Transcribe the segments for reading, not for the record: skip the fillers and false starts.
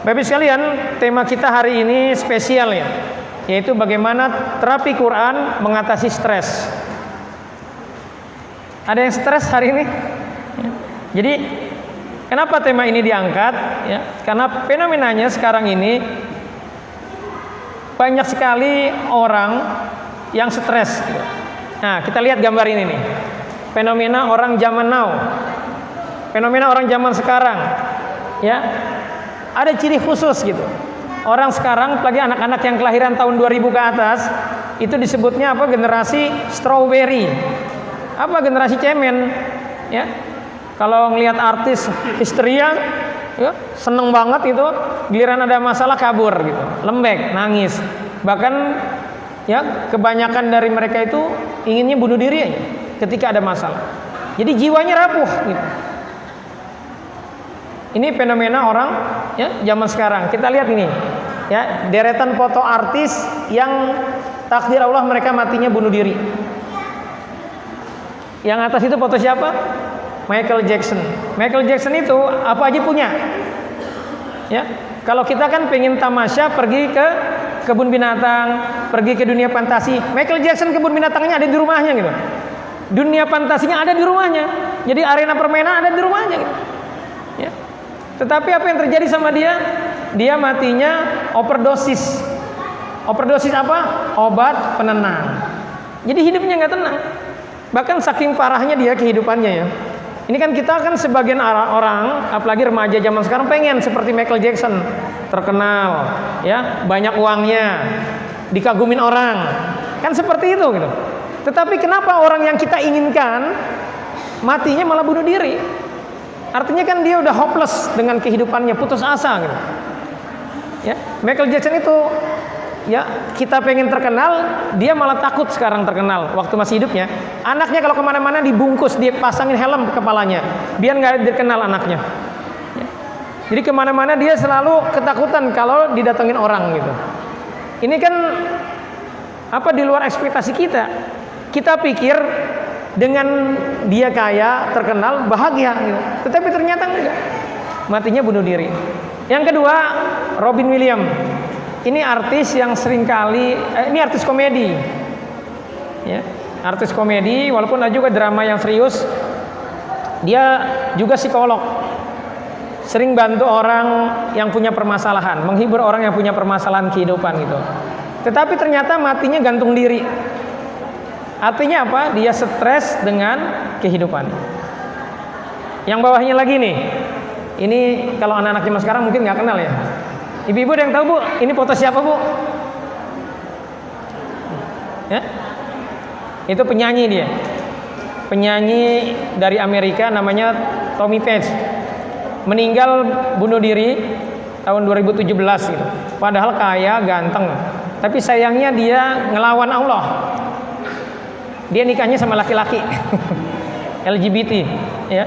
Bapak sekalian, tema kita hari ini spesial ya, yaitu bagaimana terapi Quran mengatasi stres. Ada yang stres hari ini? Jadi kenapa tema ini diangkat? Ya, karena fenomenanya sekarang ini banyak sekali orang yang stres. Nah, kita lihat gambar ini nih. Fenomena orang zaman now, fenomena orang zaman sekarang. Ya, ada ciri khusus gitu. Orang sekarang, apalagi anak-anak yang kelahiran tahun 2000 ke atas, itu disebutnya apa? Generasi strawberry. Apa? Generasi cemen. Ya. Kalau ngelihat artis histeria, ya, seneng banget itu, giliran ada masalah kabur gitu, lembek, nangis. Bahkan ya, kebanyakan dari mereka itu inginnya bunuh diri aja ketika ada masalah. Jadi jiwanya rapuh gitu. Ini fenomena orang ya zaman sekarang. Kita lihat ini ya, deretan foto artis yang takdir Allah mereka matinya bunuh diri. Yang atas itu foto siapa? Michael Jackson. Michael Jackson itu apa aja punya. Ya, kalau kita kan pengen tamasya pergi ke kebun binatang, pergi ke dunia fantasi. Michael Jackson kebun binatangnya ada di rumahnya gitu. Dunia fantasinya ada di rumahnya. Jadi arena permainan ada di rumahnya gitu. Ya. Tetapi apa yang terjadi sama dia? Dia matinya overdosis. Overdosis apa? Obat penenang. Jadi hidupnya nggak tenang. Bahkan saking parahnya dia kehidupannya ya. Ini kan kita kan sebagian orang, apalagi remaja zaman sekarang pengen seperti Michael Jackson, terkenal, ya, banyak uangnya, dikagumin orang, kan seperti itu gitu. Tetapi kenapa orang yang kita inginkan matinya malah bunuh diri? Artinya kan dia udah hopeless dengan kehidupannya, putus asa gitu. Ya, Michael Jackson itu ya kita pengen terkenal, dia malah takut sekarang terkenal waktu masih hidupnya. Anaknya kalau kemana-mana dibungkus, dia pasangin helm ke kepalanya biar nggak dikenal anaknya. Ya. Jadi kemana-mana dia selalu ketakutan kalau didatengin orang gitu. Ini kan apa, di luar ekspektasi kita. Kita pikir dengan dia kaya, terkenal, bahagia gitu. Tetapi ternyata enggak. Matinya bunuh diri. Yang kedua, Robin Williams. Ini artis yang seringkali ini artis komedi. Ya, artis komedi, walaupun ada juga drama yang serius. Dia juga psikolog. Sering bantu orang yang punya permasalahan, menghibur orang yang punya permasalahan kehidupan gitu. Tetapi ternyata matinya gantung diri. Artinya apa? Dia stres dengan kehidupan. Yang bawahnya lagi nih. Ini kalau anak-anak zaman sekarang mungkin nggak kenal ya. Ibu-ibu ada yang tahu bu? Ini foto siapa bu? Ya? Itu penyanyi dia. Penyanyi dari Amerika namanya Tommy Page. Meninggal bunuh diri tahun 2017 gitu. Padahal kaya, ganteng. Tapi sayangnya dia ngelawan Allah. Dia nikahnya sama laki-laki LGBT ya,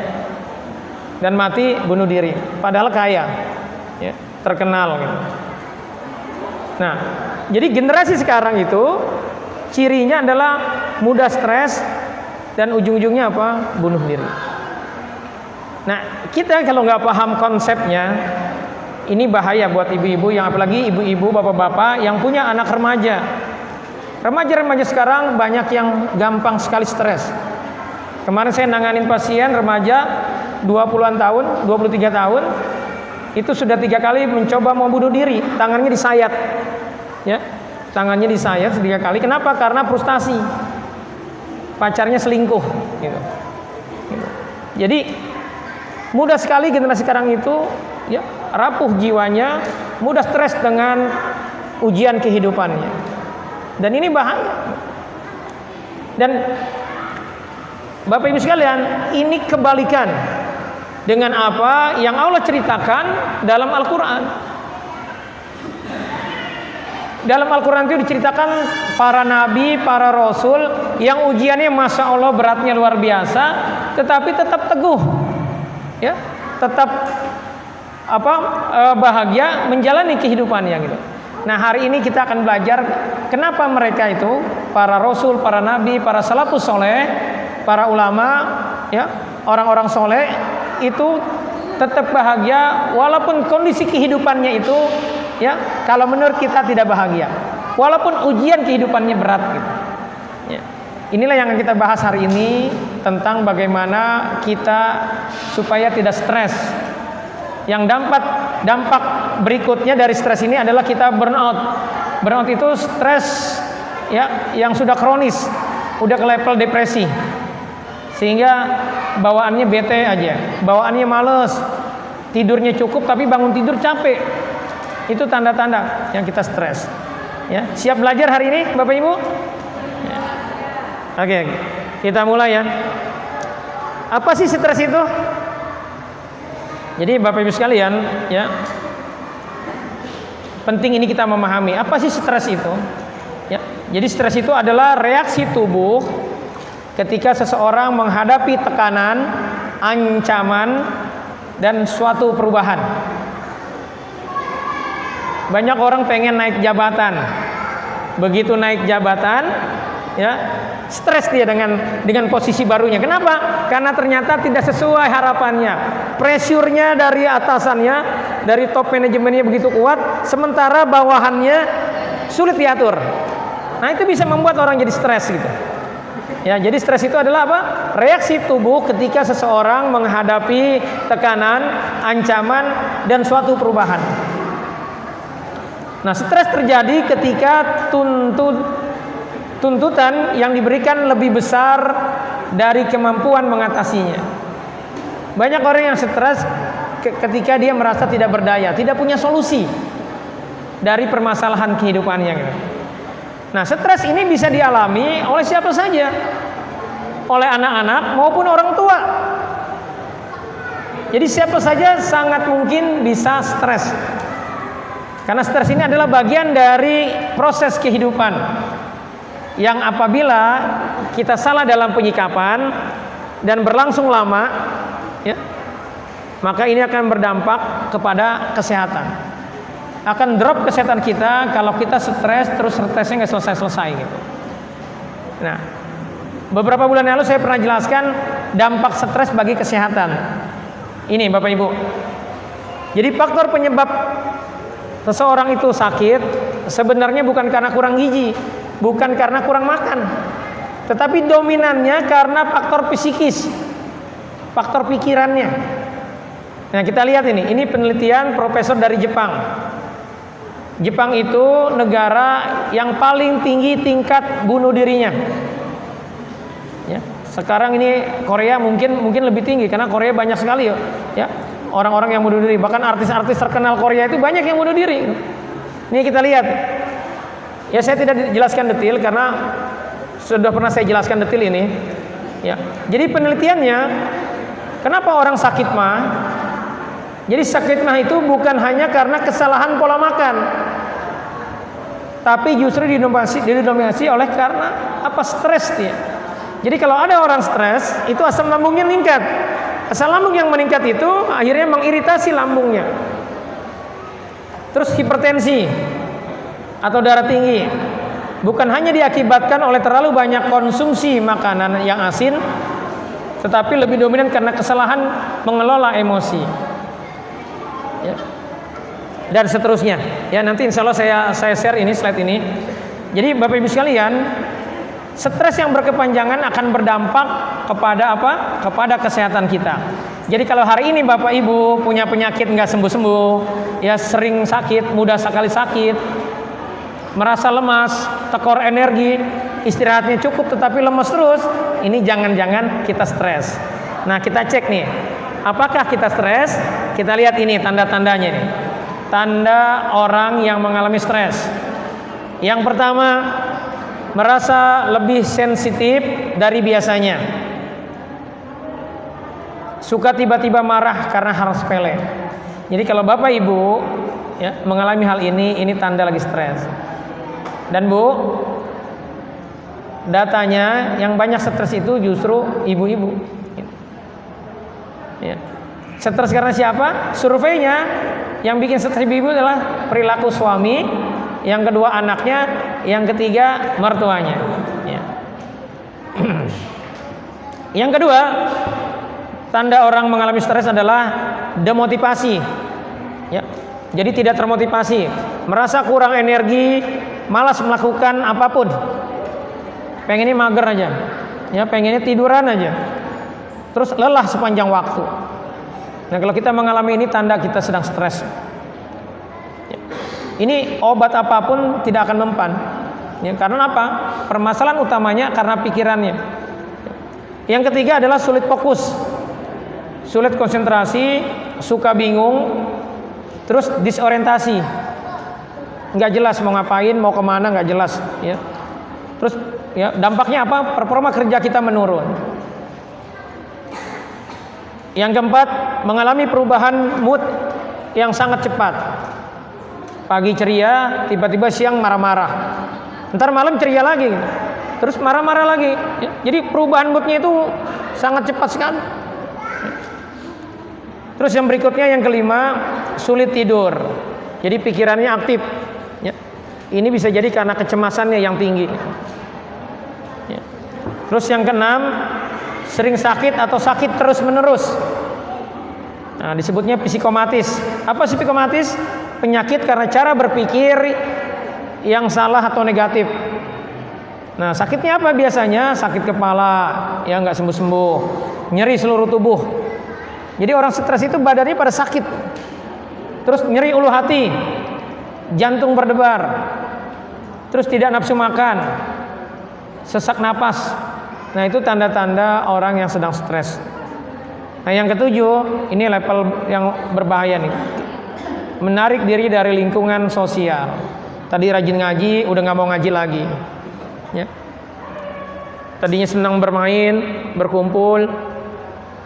dan mati bunuh diri padahal kaya ya, terkenal gitu. Nah, jadi generasi sekarang itu cirinya adalah mudah stres dan ujung-ujungnya apa? Bunuh diri. Nah, kita kalau nggak paham konsepnya, ini bahaya buat ibu-ibu yang, apalagi ibu-ibu, bapak-bapak yang punya anak remaja. Remaja-remaja sekarang banyak yang gampang sekali stres. Kemarin saya nanganin pasien remaja 20-an tahun, 23 tahun, itu sudah 3 kali mencoba mau bunuh diri, tangannya disayat. Ya, tangannya disayat 3 kali. Kenapa? Karena frustasi. Pacarnya selingkuh gitu. Jadi mudah sekali generasi sekarang itu ya rapuh jiwanya, mudah stres dengan ujian kehidupannya. Dan ini bahaya. Dan Bapak Ibu sekalian, ini kebalikan dengan apa yang Allah ceritakan dalam Al-Quran. Dalam Al-Quran itu diceritakan para nabi, para rasul yang ujiannya Masya Allah beratnya luar biasa, tetapi tetap teguh, ya, tetap bahagia menjalani kehidupannya gitu. Nah, hari ini kita akan belajar kenapa mereka itu, para rasul, para nabi, para salafus soleh, para ulama, ya, orang-orang soleh itu tetap bahagia walaupun kondisi kehidupannya itu ya kalau menurut kita tidak bahagia, walaupun ujian kehidupannya berat gitu. Ya. Inilah yang kita bahas hari ini tentang bagaimana kita supaya tidak stres. Yang dampak berikutnya dari stres ini adalah kita burnout. Burnout itu stres ya yang sudah kronis, udah ke level depresi. Sehingga bawaannya bete aja, bawaannya males, tidurnya cukup tapi bangun tidur capek. Itu tanda-tanda yang kita stres. Ya, siap belajar hari ini, Bapak Ibu? Ya. Oke, kita mulai ya. Apa sih stres itu? Jadi Bapak Ibu sekalian, ya, penting ini kita memahami apa sih stres itu. Ya, jadi stres itu adalah reaksi tubuh ketika seseorang menghadapi tekanan, ancaman, dan suatu perubahan. Banyak orang pengen naik jabatan. Begitu naik jabatan, ya, stres dia dengan posisi barunya. Kenapa? Karena ternyata tidak sesuai harapannya. Pressure-nya dari atasannya, dari top manajemennya begitu kuat, sementara bawahannya sulit diatur. Nah, itu bisa membuat orang jadi stres gitu. Ya, jadi stres itu adalah apa? Reaksi tubuh ketika seseorang menghadapi tekanan, ancaman, dan suatu perubahan. Nah, stres terjadi ketika tuntutan yang diberikan lebih besar dari kemampuan mengatasinya. Banyak orang yang stres ketika dia merasa tidak berdaya, tidak punya solusi dari permasalahan kehidupannya. Nah, stres ini bisa dialami oleh siapa saja, oleh anak-anak maupun orang tua. Jadi siapa saja sangat mungkin bisa stres. Karena stres ini adalah bagian dari proses kehidupan yang apabila kita salah dalam penyikapan dan berlangsung lama, ya, maka ini akan berdampak kepada kesehatan. Akan drop kesehatan kita kalau kita stres terus stresnya nggak selesai-selesai gitu. Nah, beberapa bulan lalu saya pernah jelaskan dampak stres bagi kesehatan. Ini Bapak Ibu. Jadi faktor penyebab seseorang itu sakit sebenarnya bukan karena kurang gizi, bukan karena kurang makan, tetapi dominannya karena faktor psikis, faktor pikirannya. Nah, kita lihat ini penelitian profesor dari Jepang. Jepang itu negara yang paling tinggi tingkat bunuh dirinya. Ya, sekarang ini Korea mungkin lebih tinggi karena Korea banyak sekali ya orang-orang yang bunuh diri. Bahkan artis-artis terkenal Korea itu banyak yang bunuh diri. Ini kita lihat. Ya, saya tidak jelaskan detail karena sudah pernah saya jelaskan detail ini. Ya, jadi penelitiannya, kenapa orang sakit mah? Jadi sakit mah itu bukan hanya karena kesalahan pola makan, tapi justru didominasi oleh karena apa? Stres dia. Jadi kalau ada orang stres, itu asam lambungnya meningkat. Asam lambung yang meningkat itu akhirnya mengiritasi lambungnya. Terus hipertensi atau darah tinggi bukan hanya diakibatkan oleh terlalu banyak konsumsi makanan yang asin, tetapi lebih dominan karena kesalahan mengelola emosi. Ya. Dan seterusnya. Ya, nanti insya Allah saya share ini slide ini. Jadi Bapak Ibu sekalian, stres yang berkepanjangan akan berdampak kepada apa? Kepada kesehatan kita. Jadi kalau hari ini Bapak Ibu punya penyakit nggak sembuh-sembuh, ya sering sakit, mudah sekali sakit, merasa lemas, tekor energi, istirahatnya cukup tetapi lemas terus, ini jangan-jangan kita stres. Nah, kita cek nih, apakah kita stres? Kita lihat ini tanda-tandanya nih. Tanda orang yang mengalami stres. Yang pertama, merasa lebih sensitif dari biasanya. Suka tiba-tiba marah karena hal sepele. Jadi kalau Bapak Ibu ya mengalami hal ini tanda lagi stres. Dan Bu, datanya yang banyak stres itu justru ibu-ibu. Ya. Stres karena siapa? Surveinya yang bikin stres ibu-ibu adalah perilaku suami, yang kedua anaknya, yang ketiga mertuanya. Ya. Yang kedua, tanda orang mengalami stres adalah demotivasi. Ya. Jadi tidak termotivasi, merasa kurang energi, malas melakukan apapun. Pengennya mager aja. Ya, pengennya tiduran aja. Terus lelah sepanjang waktu. Nah, kalau kita mengalami ini tanda kita sedang stres. Ya. Ini obat apapun tidak akan mempan. Ya, karena apa? Permasalahan utamanya karena pikirannya. Yang ketiga adalah sulit fokus, sulit konsentrasi, suka bingung, terus disorientasi, nggak jelas mau ngapain, mau kemana, nggak jelas. Ya. Terus ya dampaknya apa? Performa kerja kita menurun. Yang keempat, mengalami perubahan mood yang sangat cepat. Pagi ceria, tiba-tiba siang marah-marah. Ntar malam ceria lagi, terus marah-marah lagi. Ya. Jadi perubahan moodnya itu sangat cepat sekali. Terus yang berikutnya, yang kelima, sulit tidur. Jadi pikirannya aktif. Ya. Ini bisa jadi karena kecemasannya yang tinggi. Ya. Terus yang keenam, sering sakit atau sakit terus-menerus. Nah, disebutnya psikomatis. Apa sih psikomatis? Penyakit karena cara berpikir yang salah atau negatif. Nah, sakitnya apa biasanya? Sakit kepala, ya nggak sembuh-sembuh, nyeri seluruh tubuh. Jadi orang stres itu badannya pada sakit. Terus nyeri ulu hati, jantung berdebar, terus tidak nafsu makan, sesak napas. Nah, itu tanda-tanda orang yang sedang stres. Nah, yang ketujuh, ini level yang berbahaya nih. Menarik diri dari lingkungan sosial. Tadi rajin ngaji, udah nggak mau ngaji lagi. Ya. Tadinya senang bermain, berkumpul,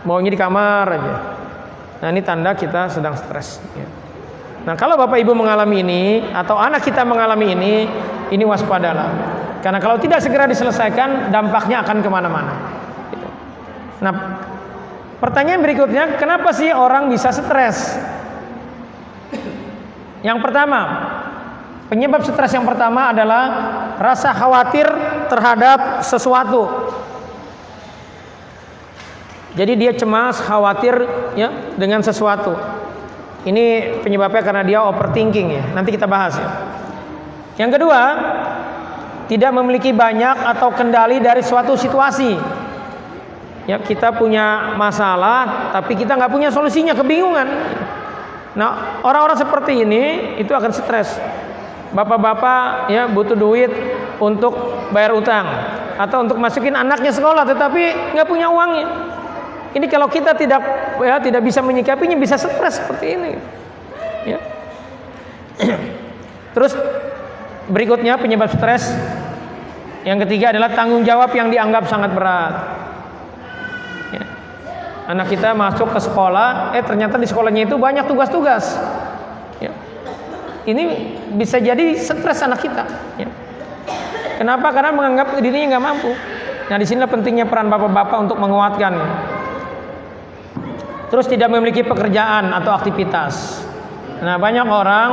maunya di kamar aja. Nah, ini tanda kita sedang stres. Ya. Nah, kalau Bapak Ibu mengalami ini atau anak kita mengalami ini waspadalah. Karena kalau tidak segera diselesaikan, dampaknya akan kemana-mana. Gitu. Nah, pertanyaan berikutnya, kenapa sih orang bisa stres? Yang pertama, penyebab stres yang pertama adalah rasa khawatir terhadap sesuatu. Jadi dia cemas, khawatir ya dengan sesuatu. Ini penyebabnya karena dia overthinking ya. Nanti kita bahas ya. Yang kedua, tidak memiliki banyak atau kendali dari suatu situasi. Ya, kita punya masalah, tapi kita nggak punya solusinya, kebingungan. Nah, orang-orang seperti ini itu akan stres. Bapak-bapak ya butuh duit untuk bayar utang atau untuk masukin anaknya sekolah, tetapi nggak punya uangnya. Ini kalau kita tidak bisa menyikapinya, bisa stres seperti ini. Ya. Terus berikutnya penyebab stres yang ketiga adalah tanggung jawab yang dianggap sangat berat. Ya. Anak kita masuk ke sekolah, ternyata di sekolahnya itu banyak tugas-tugas. Ya. Ini bisa jadi stres anak kita. Ya. Kenapa? Karena menganggap dirinya nggak mampu. Nah, di sinilah pentingnya peran bapak-bapak untuk menguatkan. Terus tidak memiliki pekerjaan atau aktivitas. Nah, banyak orang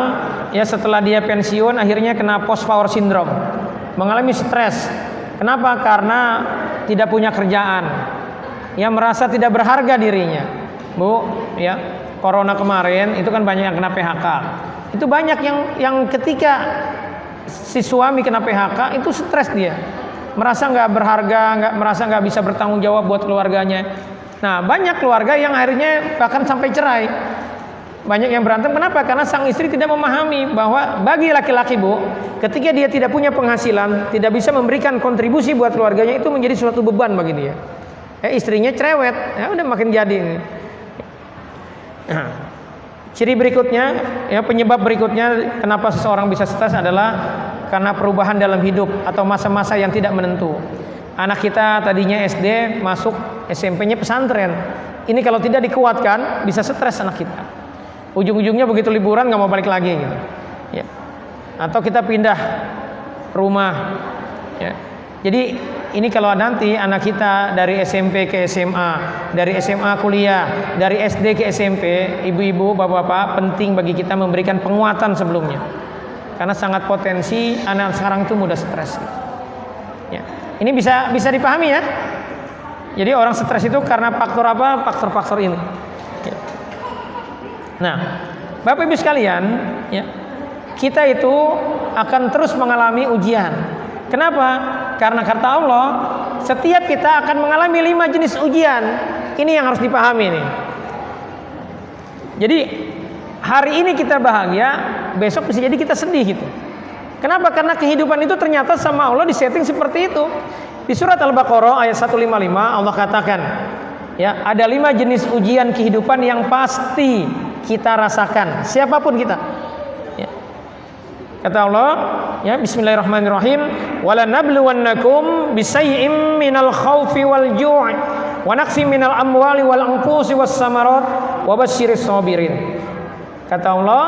ya setelah dia pensiun akhirnya kena post power syndrome, mengalami stres. Kenapa? Karena tidak punya kerjaan. Ya, merasa tidak berharga dirinya. Bu, ya, corona kemarin itu kan banyak yang kena PHK. Itu banyak yang ketika si suami kena PHK itu stres dia. Merasa nggak berharga, merasa nggak bisa bertanggung jawab buat keluarganya. Nah, banyak keluarga yang akhirnya bahkan sampai cerai. Banyak yang berantem. Kenapa? Karena sang istri tidak memahami bahwa bagi laki-laki, Bu, ketika dia tidak punya penghasilan, tidak bisa memberikan kontribusi buat keluarganya, itu menjadi suatu beban bagi dia. Istrinya cerewet, ya udah makin jadi. Nah, ciri berikutnya, ya penyebab berikutnya kenapa seseorang bisa stres adalah karena perubahan dalam hidup atau masa-masa yang tidak menentu. Anak kita tadinya SD, masuk SMP-nya pesantren. Ini kalau tidak dikuatkan, bisa stres anak kita. Ujung-ujungnya begitu liburan nggak mau balik lagi gitu. Ya. Atau kita pindah rumah. Ya. Jadi ini kalau nanti anak kita dari SMP ke SMA, dari SMA kuliah, dari SD ke SMP, ibu-ibu, bapak-bapak, penting bagi kita memberikan penguatan sebelumnya. Karena sangat potensi anak sekarang itu mudah stres. Ya. Ini bisa dipahami ya. Jadi orang stres itu karena faktor apa? Faktor-faktor ini. Ya. Nah, Bapak Ibu sekalian, ya, kita itu akan terus mengalami ujian. Kenapa? Karena kata Allah, setiap kita akan mengalami 5 jenis ujian. Ini yang harus dipahami nih. Jadi hari ini kita bahagia, besok bisa jadi kita sedih gitu. Kenapa? Karena kehidupan itu ternyata sama Allah disetting seperti itu. Di surat Al-Baqarah ayat 155 Allah katakan, ya, ada 5 jenis ujian kehidupan yang pasti kita rasakan, siapapun kita. Ya. Kata Allah, ya, Bismillahirrahmanirrahim, wala nabluwannakum bisay'im minal khaufi wal ju' wa naqsi minal amwali wal anfusi was samarat wa basyiris sabirin. Kata Allah,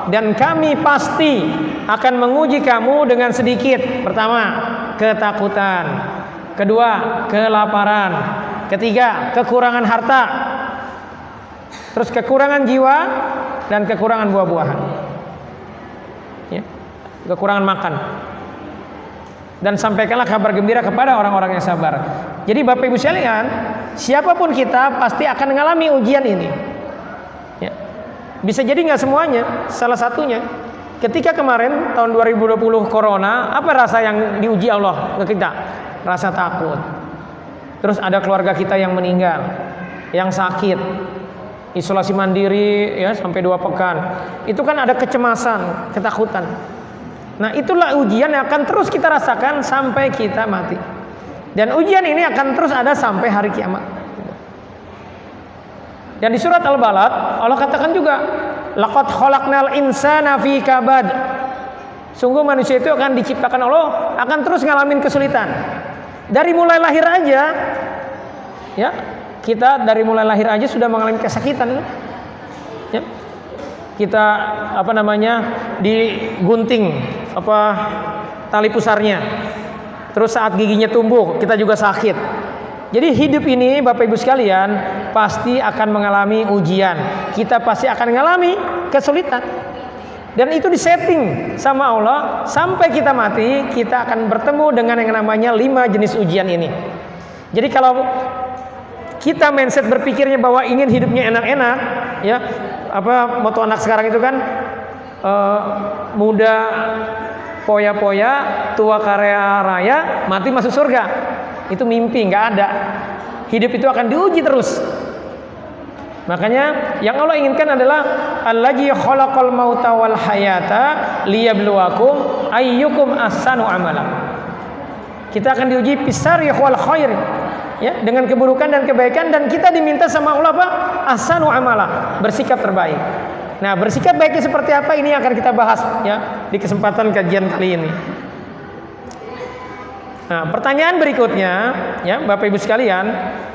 dan kami pasti akan menguji kamu dengan sedikit. Pertama, ketakutan. Kedua, kelaparan. Ketiga, kekurangan harta. Terus kekurangan jiwa dan kekurangan buah-buahan. Ya, kekurangan makan. Dan sampaikanlah kabar gembira kepada orang-orang yang sabar. Jadi Bapak Ibu sekalian, siapapun kita pasti akan mengalami ujian ini. Ya. Bisa jadi nggak semuanya, salah satunya. Ketika kemarin tahun 2020 Corona, apa rasa yang diuji Allah ke kita? Rasa takut. Terus ada keluarga kita yang meninggal, yang sakit, isolasi mandiri, ya, sampai 2 pekan. Itu kan ada kecemasan, ketakutan. Nah, itulah ujian yang akan terus kita rasakan sampai kita mati. Dan ujian ini akan terus ada sampai hari kiamat. Dan di surat Al-Balad Allah katakan juga, laqad khalaqnal insana fi kabad. Sungguh manusia itu akan diciptakan Allah akan terus ngalamin kesulitan. Dari mulai lahir aja, ya, kita dari mulai lahir aja sudah mengalami kesakitan. Ya. Kita digunting tali pusarnya. Terus saat giginya tumbuh, kita juga sakit. Jadi hidup ini Bapak Ibu sekalian pasti akan mengalami ujian. Kita pasti akan mengalami kesulitan. Dan itu disetting sama Allah sampai kita mati, kita akan bertemu dengan yang namanya 5 jenis ujian ini. Jadi kalau kita mindset berpikirnya bahwa ingin hidupnya enak-enak, ya, moto anak sekarang itu kan muda poya-poya, tua kaya raya, mati masuk surga. Itu mimpi, nggak ada. Hidup itu akan diuji terus. Makanya yang Allah inginkan adalah allazi khalaqal mauta wal hayata liyabluwakum ayyukum ahsanu amala. Kita akan diuji bisarri wal khair, ya, dengan keburukan dan kebaikan, dan kita diminta sama Allah apa? Ahsanu amala, bersikap terbaik. Nah, bersikap baiknya seperti apa, ini akan kita bahas, ya, di kesempatan kajian kali ini. Nah, pertanyaan berikutnya, ya, Bapak Ibu sekalian,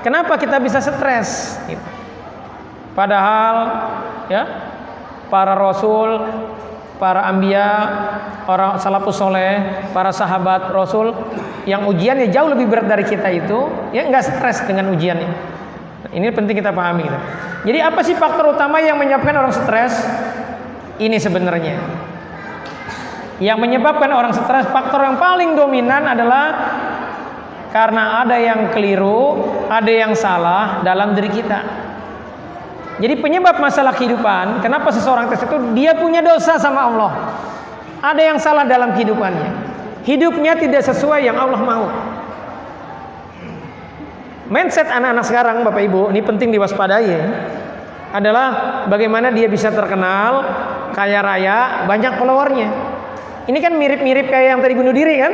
kenapa kita bisa stres? Gitu. Padahal, ya, para rasul, para anbiya, orang salafus soleh, para sahabat rasul yang ujiannya jauh lebih berat dari kita itu, ya, nggak stres dengan ujiannya. Nah, ini penting kita pahami. Gitu. Jadi apa sih faktor utama yang menyebabkan orang stres? Ini sebenarnya yang menyebabkan orang stres, faktor yang paling dominan adalah karena ada yang keliru, ada yang salah dalam diri kita. Jadi penyebab masalah kehidupan, kenapa seseorang stres itu dia punya dosa sama Allah. Ada yang salah dalam kehidupannya. Hidupnya tidak sesuai yang Allah mau. Mindset anak-anak sekarang, Bapak Ibu, ini penting diwaspadai, ya, adalah bagaimana dia bisa terkenal, kaya raya, banyak followernya. Ini kan mirip-mirip kayak yang tadi bunuh diri kan?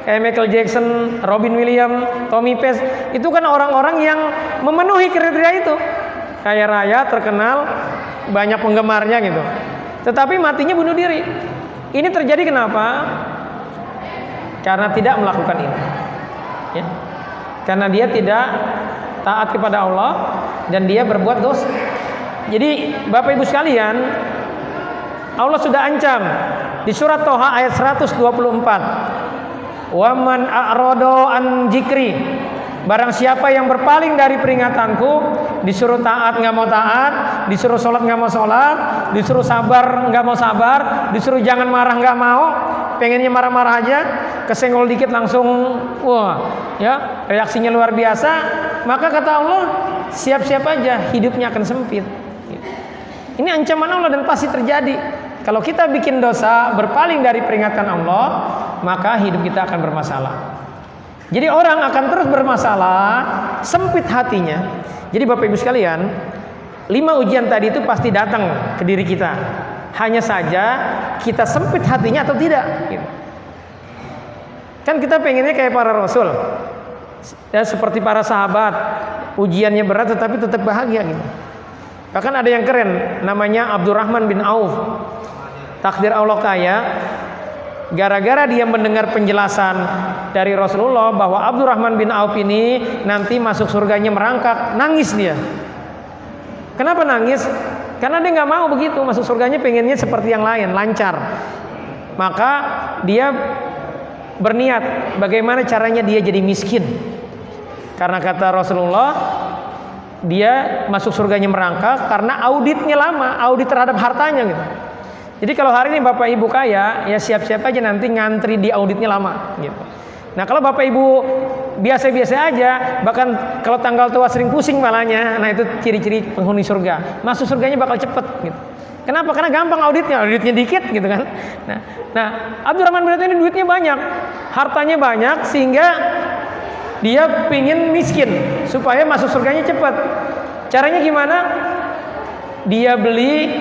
Kayak Michael Jackson, Robin Williams, Tommy Pace. Itu kan orang-orang yang memenuhi kriteria itu. Kaya raya, terkenal, banyak penggemarnya gitu. Tetapi matinya bunuh diri. Ini terjadi kenapa? Karena tidak melakukan ini. Ya. Karena dia tidak taat kepada Allah dan dia berbuat dosa. Jadi Bapak Ibu sekalian, Allah sudah ancam di surat Toha ayat 124. Wa man a'rada an dzikri, barang siapa yang berpaling dari peringatanku, disuruh taat nggak mau taat, disuruh sholat nggak mau sholat, disuruh sabar nggak mau sabar, disuruh jangan marah nggak mau, pengennya marah-marah aja, kesenggol dikit langsung wah, ya, reaksinya luar biasa. Maka kata Allah, siap-siap aja hidupnya akan sempit. Ini ancaman Allah dan pasti terjadi. Kalau kita bikin dosa, berpaling dari peringatan Allah, maka hidup kita akan bermasalah. Jadi orang akan terus bermasalah, sempit hatinya. Jadi Bapak Ibu sekalian, 5 ujian tadi itu pasti datang ke diri kita. Hanya saja kita sempit hatinya atau tidak. Kan kita pengennya kayak para Rasul, ya, seperti para sahabat, ujiannya berat tetapi tetap bahagia gitu. Bahkan ada yang keren, namanya Abdurrahman bin Auf. Takdir Allah kaya, gara-gara dia mendengar penjelasan dari Rasulullah bahwa Abdurrahman bin Auf ini nanti masuk surganya merangkak, nangis dia. Kenapa nangis? Karena dia nggak mau begitu, masuk surganya pengennya seperti yang lain, lancar. Maka dia berniat bagaimana caranya dia jadi miskin. Karena kata Rasulullah, dia masuk surganya merangkak karena auditnya lama, audit terhadap hartanya gitu. Jadi kalau hari ini Bapak Ibu kaya, ya siap-siap aja nanti ngantri di auditnya lama gitu. Nah kalau Bapak Ibu biasa-biasa aja, bahkan kalau tanggal tua sering pusing malahnya, nah itu ciri-ciri penghuni surga. Masuk surganya bakal cepet gitu. Kenapa? Karena gampang auditnya dikit gitu kan. Nah Abdurrahman bin Auf ini duitnya banyak, hartanya banyak, sehingga dia pingin miskin supaya masuk surganya cepat. Caranya gimana? Dia beli,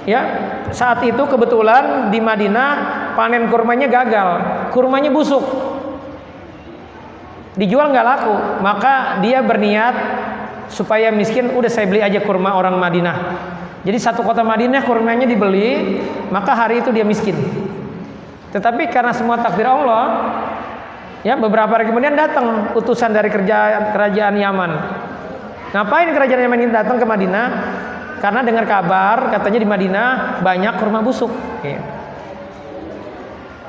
ya, saat itu kebetulan di Madinah panen kurmanya gagal, kurmanya busuk, dijual nggak laku. Maka dia berniat supaya miskin, udah saya beli aja kurma orang Madinah. Jadi satu kota Madinah kurmanya dibeli, maka hari itu dia miskin. Tetapi karena semua takdir Allah, ya, beberapa hari kemudian datang utusan dari kerajaan Yaman. Ngapain kerajaan Yaman ini datang ke Madinah? Karena dengar kabar katanya di Madinah banyak kurma busuk, ya.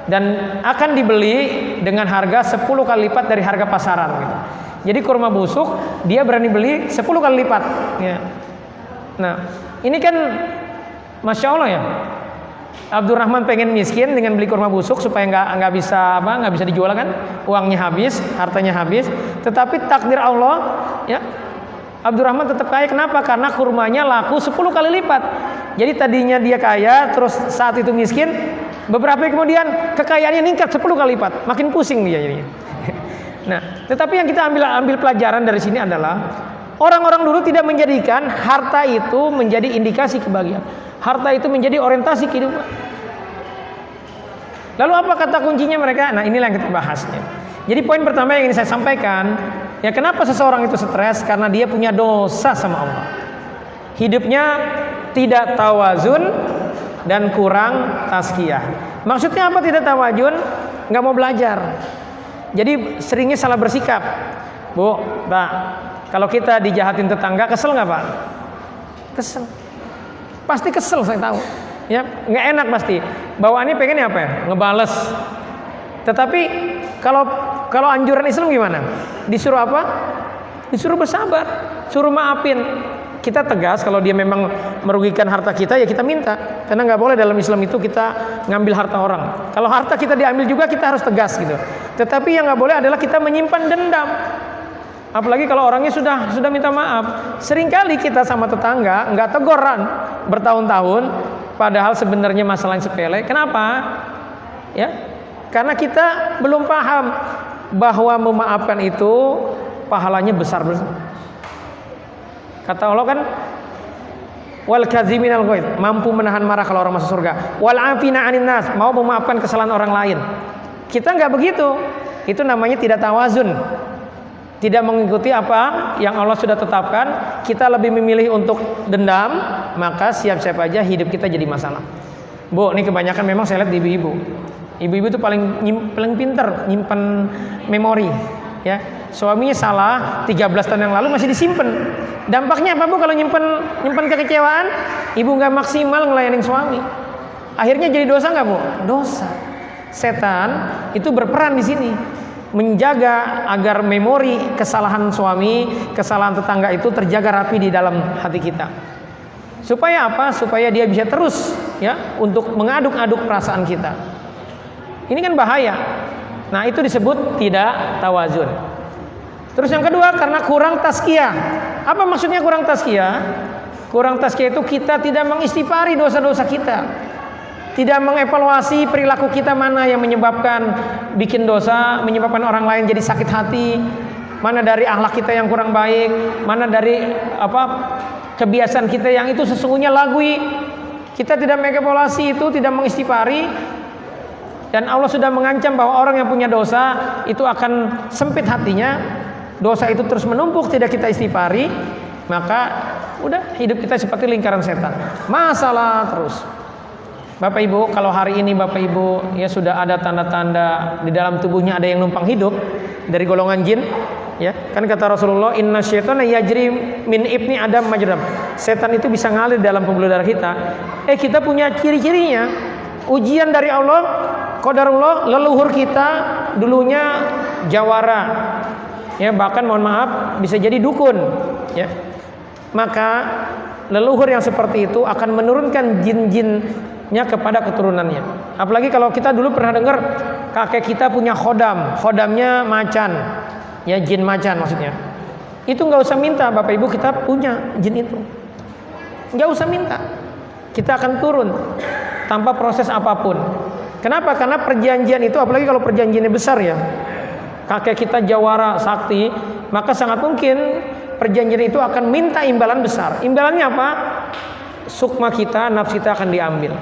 Dan akan dibeli dengan harga 10 kali lipat dari harga pasaran gitu. Jadi kurma busuk dia berani beli 10 kali lipat, ya. Nah ini kan Masya Allah ya, Abdurrahman pengen miskin dengan beli kurma busuk supaya nggak bisa dijual kan, uangnya habis, hartanya habis. Tetapi takdir Allah, ya, Abdurrahman tetap kaya. Kenapa? Karena kurmanya laku 10 kali lipat. Jadi tadinya dia kaya, terus saat itu miskin, beberapa hari kemudian kekayaannya meningkat 10 kali lipat, makin pusing dia jadinya. Nah, tetapi yang kita ambil pelajaran dari sini adalah orang-orang dulu tidak menjadikan harta itu menjadi indikasi kebahagiaan. Harta itu menjadi orientasi kehidupan. Lalu apa kata kuncinya mereka? Nah inilah yang kita bahasnya. Jadi poin pertama yang ingin saya sampaikan, ya, kenapa seseorang itu stres? Karena dia punya dosa sama Allah. Hidupnya tidak tawazun dan kurang tazkiyah. Maksudnya apa tidak tawazun? Nggak mau belajar. Jadi seringnya salah bersikap. Bu, Pak, kalau kita dijahatin tetangga, kesel nggak Pak? Kesel. Pasti kesel, saya tahu. Ya, nggak enak pasti. Bawaannya pengennya apa ya? Ngebales. Tetapi kalau anjuran Islam gimana? Disuruh apa? Disuruh bersabar, suruh maafin. Kita tegas kalau dia memang merugikan harta kita, ya kita minta. Karena nggak boleh dalam Islam itu kita ngambil harta orang. Kalau harta kita diambil juga kita harus tegas gitu. Tetapi yang nggak boleh adalah kita menyimpan dendam. Apalagi kalau orangnya sudah minta maaf. Seringkali kita sama tetangga nggak teguran bertahun-tahun, padahal sebenarnya masalah yang sepele. Kenapa? Ya, karena kita belum paham bahwa memaafkan itu pahalanya besar. Kata Allah kan, wal kadziminal ghaidz, mampu menahan marah kalau orang masuk surga. Wal afina 'anin nas, mau memaafkan kesalahan orang lain. Kita nggak begitu. Itu namanya tidak tawazun. Tidak mengikuti apa yang Allah sudah tetapkan. Kita lebih memilih untuk dendam, maka siap-siap aja hidup kita jadi masalah. Bu, ini kebanyakan memang saya lihat di ibu-ibu. Ibu-ibu itu paling pinter nyimpen memori, ya. Suaminya salah 13 tahun yang lalu masih disimpan. Dampaknya apa Bu kalau nyimpen kekecewaan? Ibu nggak maksimal ngelayanin suami. Akhirnya jadi dosa nggak Bu? Dosa. Setan itu berperan di sini, menjaga agar memori kesalahan suami, kesalahan tetangga itu terjaga rapi di dalam hati kita. Supaya apa? Supaya dia bisa terus, ya, untuk mengaduk-aduk perasaan kita. Ini kan bahaya. Nah, itu disebut tidak tawazun. Terus yang kedua, karena kurang tazkiyah. Apa maksudnya kurang tazkiyah? Kurang tazkiyah itu kita tidak mengistighfari dosa-dosa kita, tidak mengevaluasi perilaku kita mana yang menyebabkan bikin dosa, menyebabkan orang lain jadi sakit hati, mana dari akhlak kita yang kurang baik, mana dari kebiasaan kita yang itu sesungguhnya lagwi. Kita tidak mengevaluasi itu, tidak mengistighfari, dan Allah sudah mengancam bahwa orang yang punya dosa itu akan sempit hatinya. Dosa itu terus menumpuk, tidak kita istighfari, maka udah hidup kita seperti lingkaran setan, masalah terus. Bapak Ibu, kalau hari ini Bapak Ibu ya sudah ada tanda-tanda di dalam tubuhnya ada yang numpang hidup dari golongan jin, ya kan kata Rasulullah, inna syaitana yajri min ibni adam majram. Setan itu bisa ngalir dalam pembuluh darah kita. Kita punya ciri-cirinya. Ujian dari Allah, qadarullah, leluhur kita dulunya jawara, ya bahkan mohon maaf bisa jadi dukun, ya. Maka leluhur yang seperti itu akan menurunkan jin-jinnya kepada keturunannya. Apalagi kalau kita dulu pernah dengar kakek kita punya khodamnya macan, ya jin macan maksudnya. Itu nggak usah minta Bapak Ibu, kita punya jin itu, nggak usah minta, kita akan turun tanpa proses apapun. Kenapa? Karena perjanjian itu, apalagi kalau perjanjiannya besar ya, kakek kita jawara sakti, maka sangat mungkin perjanjian itu akan minta imbalan besar. Imbalannya apa? Sukma kita, nafs kita akan diambil.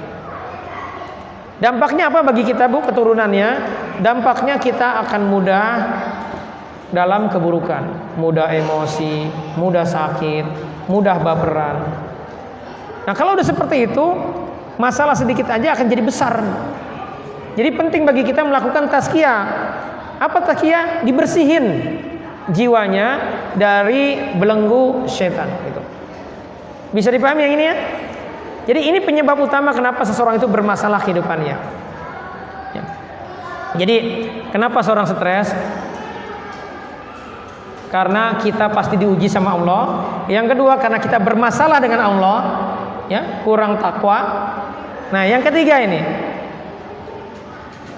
Dampaknya apa bagi kita Bu? Keturunannya, dampaknya kita akan mudah dalam keburukan, mudah emosi, mudah sakit, mudah baperan. Nah kalau udah seperti itu, masalah sedikit aja akan jadi besar. Jadi penting bagi kita melakukan tazkiyah. Apa tazkiyah? Dibersihin jiwanya dari belenggu setan. Gitu. Bisa dipahami yang ini ya? Jadi ini penyebab utama kenapa seseorang itu bermasalah kehidupannya. Ya. Jadi kenapa seorang stres? Karena kita pasti diuji sama Allah. Yang kedua karena kita bermasalah dengan Allah, ya kurang takwa. Nah yang ketiga ini,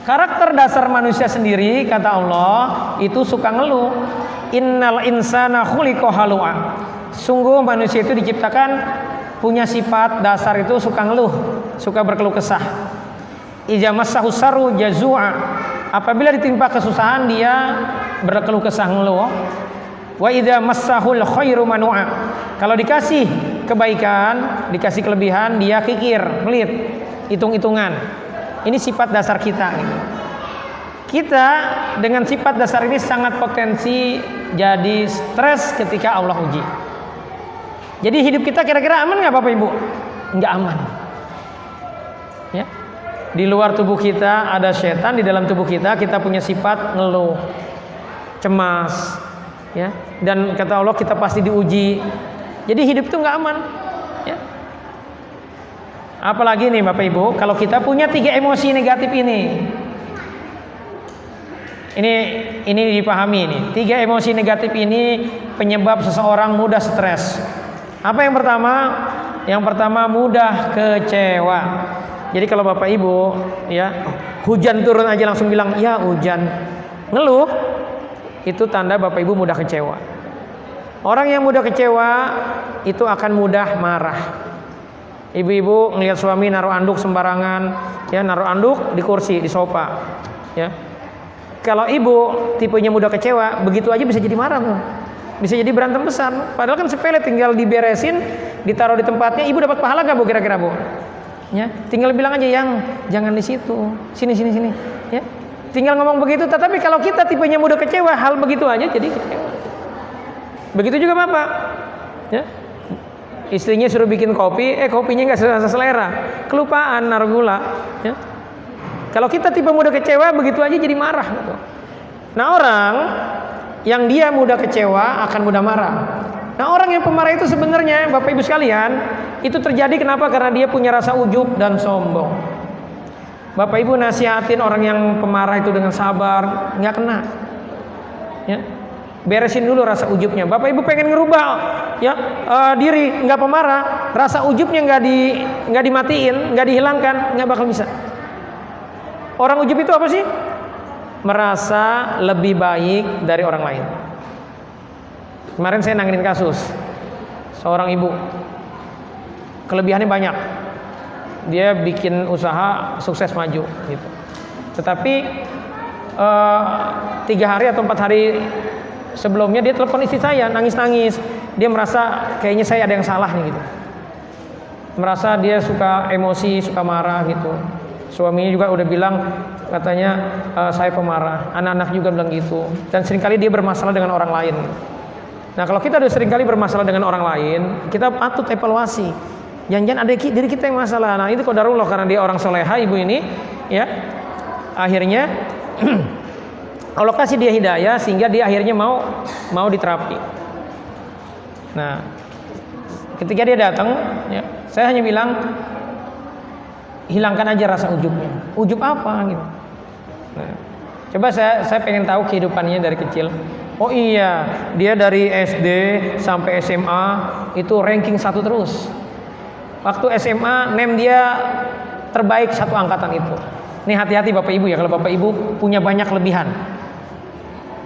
karakter dasar manusia sendiri kata Allah itu suka ngeluh. Innal insana khuliqa halu'a. Sungguh manusia itu diciptakan punya sifat dasar itu suka ngeluh, suka berkeluh kesah. Idza massahu sarru jazua. Apabila ditimpa kesusahan dia berkeluh kesah ngeluh. Wa idza massahul khairu manu'a. Kalau dikasih kebaikan, dikasih kelebihan dia kikir, pelit, hitung-hitungan. Ini sifat dasar kita. Kita dengan sifat dasar ini sangat potensi jadi stres ketika Allah uji. Jadi hidup kita kira-kira aman nggak Bapak Ibu? Nggak aman. Ya. Di luar tubuh kita ada setan, di dalam tubuh kita punya sifat ngeluh, cemas, ya. Dan kata Allah kita pasti diuji. Jadi hidup itu nggak aman. Ya. Apalagi nih Bapak Ibu, kalau kita punya 3 emosi negatif ini. Ini dipahami nih. 3 emosi negatif ini penyebab seseorang mudah stres. Apa yang pertama? Yang pertama mudah kecewa. Jadi kalau Bapak Ibu ya hujan turun aja langsung bilang ya hujan, ngeluh, itu tanda Bapak Ibu mudah kecewa. Orang yang mudah kecewa itu akan mudah marah. Ibu-ibu ngelihat suami naruh anduk sembarangan, ya naruh anduk di kursi, di sofa, ya. Kalau ibu tipenya mudah kecewa, begitu aja bisa jadi marah tuh. Bisa jadi berantem besar. Padahal kan sepele, tinggal diberesin, ditaruh di tempatnya. Ibu dapat pahala nggak Bu kira-kira Bu? Ya, tinggal bilang aja yang jangan di situ, sini. Ya, tinggal ngomong begitu. Tetapi kalau kita tipenya mudah kecewa, hal begitu aja jadi kecewa. Begitu juga Bapak. Ya, istrinya suruh bikin kopi, kopinya nggak selera, kelupaan naruh gula. Ya. Kalau kita tipe mudah kecewa, begitu aja jadi marah. Gitu. Nah orang yang dia mudah kecewa akan mudah marah. Nah orang yang pemarah itu sebenarnya Bapak Ibu sekalian, itu terjadi kenapa? Karena dia punya rasa ujub dan sombong. Bapak Ibu nasihatin orang yang pemarah itu dengan sabar, nggak kena. Ya, beresin dulu rasa ujubnya. Bapak Ibu pengen ngerubah ya diri nggak pemarah, rasa ujubnya nggak dimatiin, nggak dihilangkan, nggak bakal bisa. Orang ujub itu apa sih? Merasa lebih baik dari orang lain. Kemarin saya nanganin kasus seorang ibu kelebihannya banyak. Dia bikin usaha sukses maju gitu. Tetapi 3 hari atau 4 hari sebelumnya dia telepon istri saya nangis-nangis. Dia merasa kayaknya saya ada yang salah nih gitu. Merasa dia suka emosi, suka marah gitu. Suaminya juga udah bilang katanya saya pemarah. Anak-anak juga bilang gitu. Dan seringkali dia bermasalah dengan orang lain. Nah kalau kita udah seringkali bermasalah dengan orang lain, kita patut evaluasi. Jangan-jangan ada diri kita yang masalah. Nah itu qadarullah karena dia orang soleha ibu ini, ya akhirnya Allah kasih dia hidayah sehingga dia akhirnya mau diterapi. Nah ketika dia datang, ya, saya hanya bilang hilangkan aja rasa ujubnya. Ujub apa gitu? Nah, coba saya pengen tahu kehidupannya dari kecil. Oh iya, dia dari SD sampai SMA itu ranking 1 terus. Waktu SMA NEM dia terbaik 1 angkatan itu. Nih hati-hati Bapak Ibu ya, kalau Bapak Ibu punya banyak kelebihan.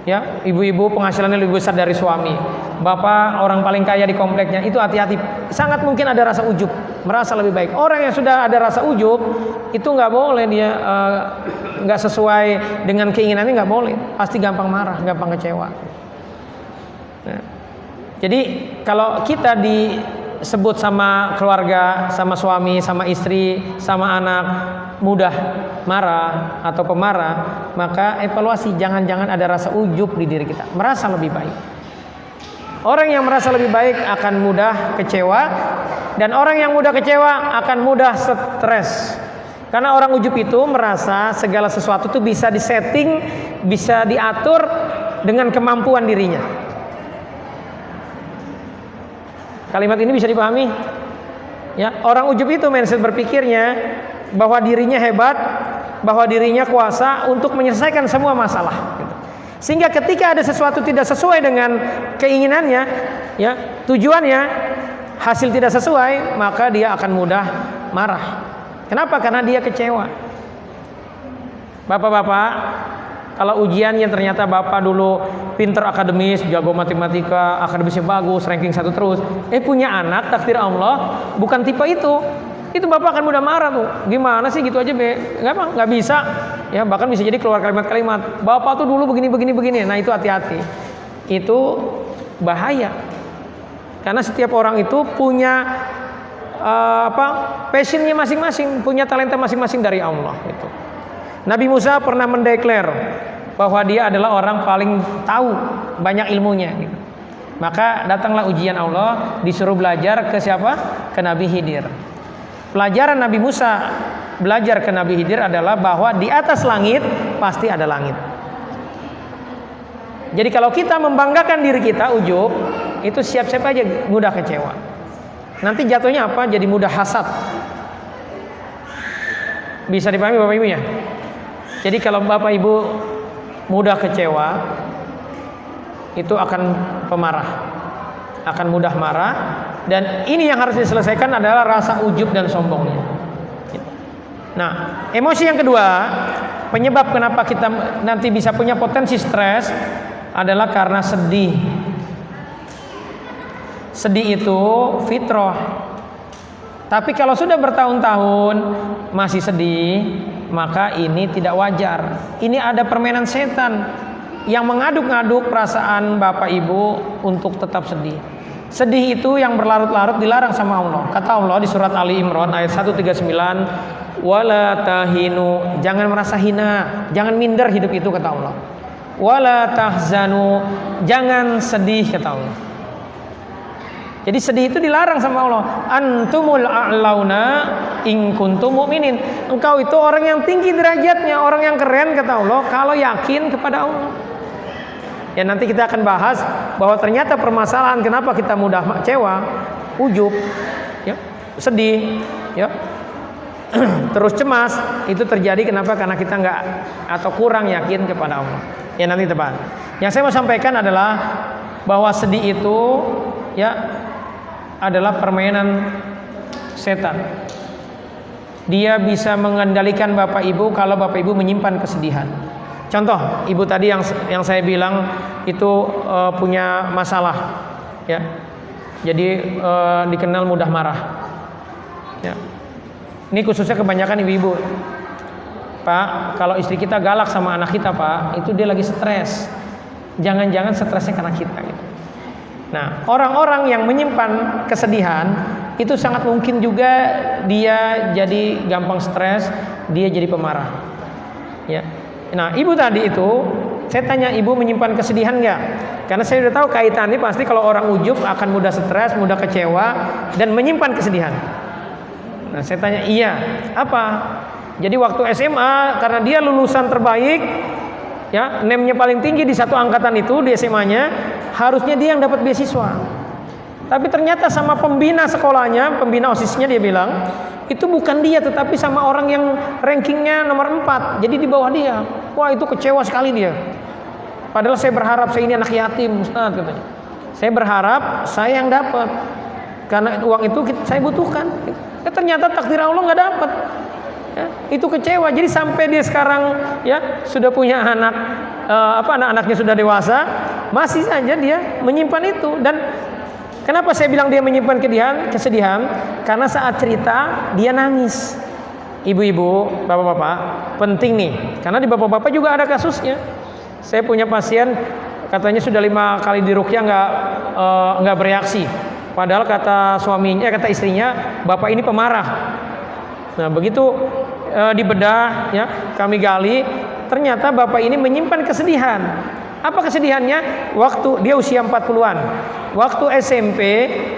Ya, ibu-ibu penghasilannya lebih besar dari suami. Bapak orang paling kaya di kompleknya, itu hati-hati. Sangat mungkin ada rasa ujub, merasa lebih baik. Orang yang sudah ada rasa ujub, itu nggak boleh dia nggak sesuai dengan keinginannya, nggak boleh. Pasti gampang marah, gampang kecewa. Nah, jadi kalau kita disebut sama keluarga, sama suami, sama istri, sama anak mudah marah atau pemarah, maka evaluasi, jangan-jangan ada rasa ujub di diri kita, merasa lebih baik. Orang yang merasa lebih baik akan mudah kecewa, dan orang yang mudah kecewa akan mudah stres. Karena orang ujub itu merasa segala sesuatu itu bisa disetting, bisa diatur dengan kemampuan dirinya. Kalimat ini bisa dipahami? Ya, orang ujub itu mindset berpikirnya bahwa dirinya hebat, bahwa dirinya kuasa untuk menyelesaikan semua masalah. Gitu. Sehingga ketika ada sesuatu tidak sesuai dengan keinginannya, ya tujuannya, hasil tidak sesuai, maka dia akan mudah marah. Kenapa? Karena dia kecewa. Bapak-bapak, kalau ujiannya ternyata bapak dulu pinter akademis, jago matematika, akademisnya bagus, ranking 1 terus, punya anak takdir Allah bukan tipe itu bapak akan mudah marah tuh. Gimana sih gitu aja nggak bisa. Ya bahkan bisa jadi keluar kalimat-kalimat, bapak tuh dulu begini. Nah itu hati-hati, itu bahaya. Karena setiap orang itu punya passionnya masing-masing, punya talenta masing-masing dari Allah. Gitu. Nabi Musa pernah mendeklar bahwa dia adalah orang paling tahu banyak ilmunya. Gitu. Maka datanglah ujian Allah, disuruh belajar ke siapa? Ke Nabi Khidir. Pelajaran Nabi Musa belajar ke Nabi Khidir adalah bahwa di atas langit pasti ada langit. Jadi kalau kita membanggakan diri kita ujub, itu siap-siap aja mudah kecewa. Nanti jatuhnya apa? Jadi mudah hasad. Bisa dipahami Bapak Ibu ya? Jadi kalau Bapak Ibu mudah kecewa, itu akan pemarah, akan mudah marah. Dan ini yang harus diselesaikan adalah rasa ujub dan sombongnya. Nah, emosi yang kedua, penyebab kenapa kita nanti bisa punya potensi stres adalah karena sedih. Sedih itu fitrah. Tapi kalau sudah bertahun-tahun masih sedih, maka ini tidak wajar. Ini ada permainan setan yang mengaduk-aduk perasaan Bapak Ibu untuk tetap sedih. Sedih itu yang berlarut-larut dilarang sama Allah. Kata Allah di surat Ali Imran ayat 139, wala tahinu, jangan merasa hina, jangan minder hidup itu kata Allah. Wala tahzanu, jangan sedih kata Allah. Jadi sedih itu dilarang sama Allah. Antumul a'launa in kuntum mu'minin. Engkau itu orang yang tinggi derajatnya, orang yang keren kata Allah kalau yakin kepada Allah. Ya nanti kita akan bahas bahwa ternyata permasalahan kenapa kita mudah kecewa, ujub, ya, sedih, ya, terus cemas, itu terjadi kenapa? Karena kita nggak atau kurang yakin kepada Allah. Ya nanti tepat. Yang saya mau sampaikan adalah bahwa sedih itu ya adalah permainan setan. Dia bisa mengendalikan Bapak Ibu kalau Bapak Ibu menyimpan kesedihan. Contoh, ibu tadi yang saya bilang itu punya masalah, ya. Jadi dikenal mudah marah. Ya. Ini khususnya kebanyakan ibu-ibu. Pak, kalau istri kita galak sama anak kita, Pak, itu dia lagi stres. Jangan-jangan stresnya karena kita. Gitu. Nah, orang-orang yang menyimpan kesedihan itu sangat mungkin juga dia jadi gampang stres, dia jadi pemarah. Ya. Nah, ibu tadi itu, saya tanya ibu menyimpan kesedihan nggak? Karena saya sudah tahu kaitannya pasti kalau orang ujub akan mudah stres, mudah kecewa, dan menyimpan kesedihan. Nah, saya tanya iya. Apa? Jadi waktu SMA karena dia lulusan terbaik, ya, NEM-nya paling tinggi di satu angkatan itu di SMA-nya, harusnya dia yang dapat beasiswa. Tapi ternyata sama pembina sekolahnya, pembina OSIS-nya dia bilang, itu bukan dia tetapi sama orang yang rankingnya nomor 4. Jadi di bawah dia. Wah, itu kecewa sekali dia. Padahal saya berharap saya ini anak yatim, Ustaz, katanya. Saya berharap saya yang dapat. Karena uang itu saya butuhkan. Ya, ternyata takdir Allah nggak dapat. Ya, itu kecewa. Jadi sampai dia sekarang ya sudah punya anak, anak-anaknya sudah dewasa, masih saja dia menyimpan itu. Dan kenapa saya bilang dia menyimpan kesedihan? Karena saat cerita dia nangis. Ibu-ibu, bapak-bapak, penting nih. Karena di bapak-bapak juga ada kasusnya. Saya punya pasien katanya sudah 5 kali diruqyah nggak bereaksi. Padahal kata suaminya, kata istrinya, bapak ini pemarah. Nah, begitu dibedah, ya, kami gali, ternyata bapak ini menyimpan kesedihan. Apa kesedihannya? Waktu dia usia 40-an. Waktu SMP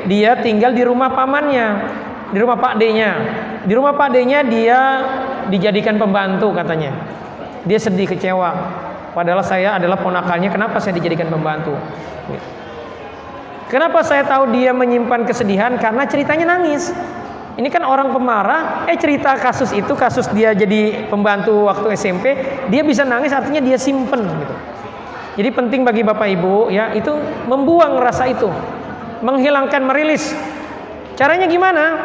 dia tinggal di rumah pamannya, di rumah Pak D-nya. Di rumah Pak D-nya dia dijadikan pembantu katanya. Dia sedih, kecewa. Padahal saya adalah ponakannya, kenapa saya dijadikan pembantu? Kenapa saya tahu dia menyimpan kesedihan? Karena ceritanya nangis. Ini kan orang pemarah, cerita kasus itu, kasus dia jadi pembantu waktu SMP, dia bisa nangis, artinya dia simpen gitu. Jadi penting bagi Bapak Ibu, ya, itu membuang rasa itu, menghilangkan, merilis. Caranya gimana?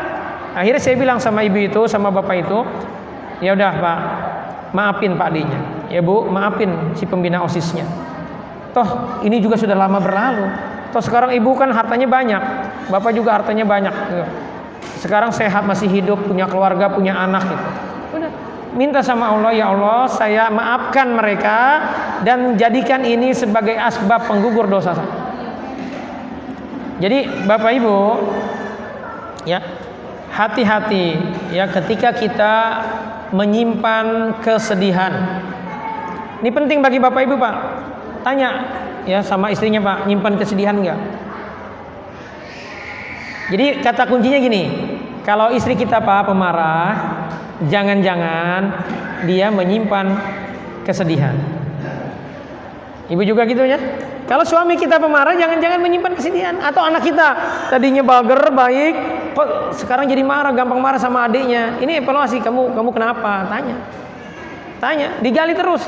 Akhirnya saya bilang sama ibu itu, sama bapak itu, ya udah Pak, maafin Pak D-nya. Ya Bu, maafin si pembina OSIS-nya. Toh ini juga sudah lama berlalu. Toh sekarang ibu kan hartanya banyak, bapak juga hartanya banyak. Sekarang sehat, masih hidup, punya keluarga, punya anak gitu. Udah, minta sama Allah, ya Allah, saya maafkan mereka dan jadikan ini sebagai asbab penggugur dosa saya. Jadi Bapak Ibu, ya, hati-hati ya ketika kita menyimpan kesedihan. Ini penting bagi Bapak Ibu, Pak. Tanya ya sama istrinya, Pak, nyimpan kesedihan enggak? Jadi kata kuncinya gini, kalau istri kita, Pak, pemarah, jangan-jangan dia menyimpan kesedihan. Ibu juga gitu ya. Kalau suami kita pemarah, jangan-jangan menyimpan kesedihan. Atau anak kita tadinya bager, baik, kok sekarang jadi marah, gampang marah sama adiknya. Ini evaluasi, kamu kenapa? Tanya, digali terus,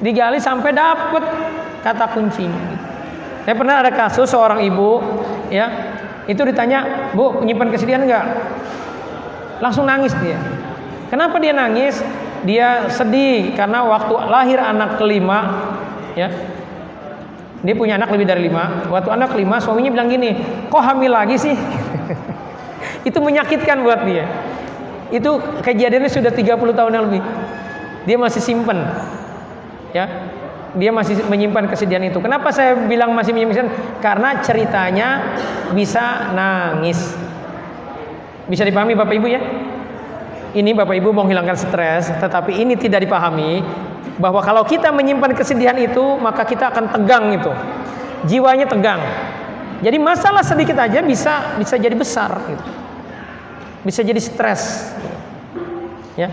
digali sampai dapet kata kuncinya. Saya pernah ada kasus seorang ibu, ya, itu ditanya, Bu, menyimpan kesedihan enggak? Langsung nangis dia. Kenapa dia nangis? Dia sedih karena waktu lahir anak kelima, ya, dia punya anak lebih dari 5. Waktu anak kelima, suaminya bilang gini, kok hamil lagi sih? Itu menyakitkan buat dia. Itu kejadiannya sudah 30 tahun yang lebih. Dia masih simpen, ya, dia masih menyimpan kesedihan itu. Kenapa saya bilang masih menyimpan? Karena ceritanya bisa nangis. Bisa dipahami Bapak Ibu ya? Ini Bapak Ibu mau menghilangkan stres, tetapi ini tidak dipahami bahwa kalau kita menyimpan kesedihan itu, maka kita akan tegang itu. Jiwanya tegang. Jadi masalah sedikit aja bisa jadi besar gitu. Bisa jadi stres. Ya.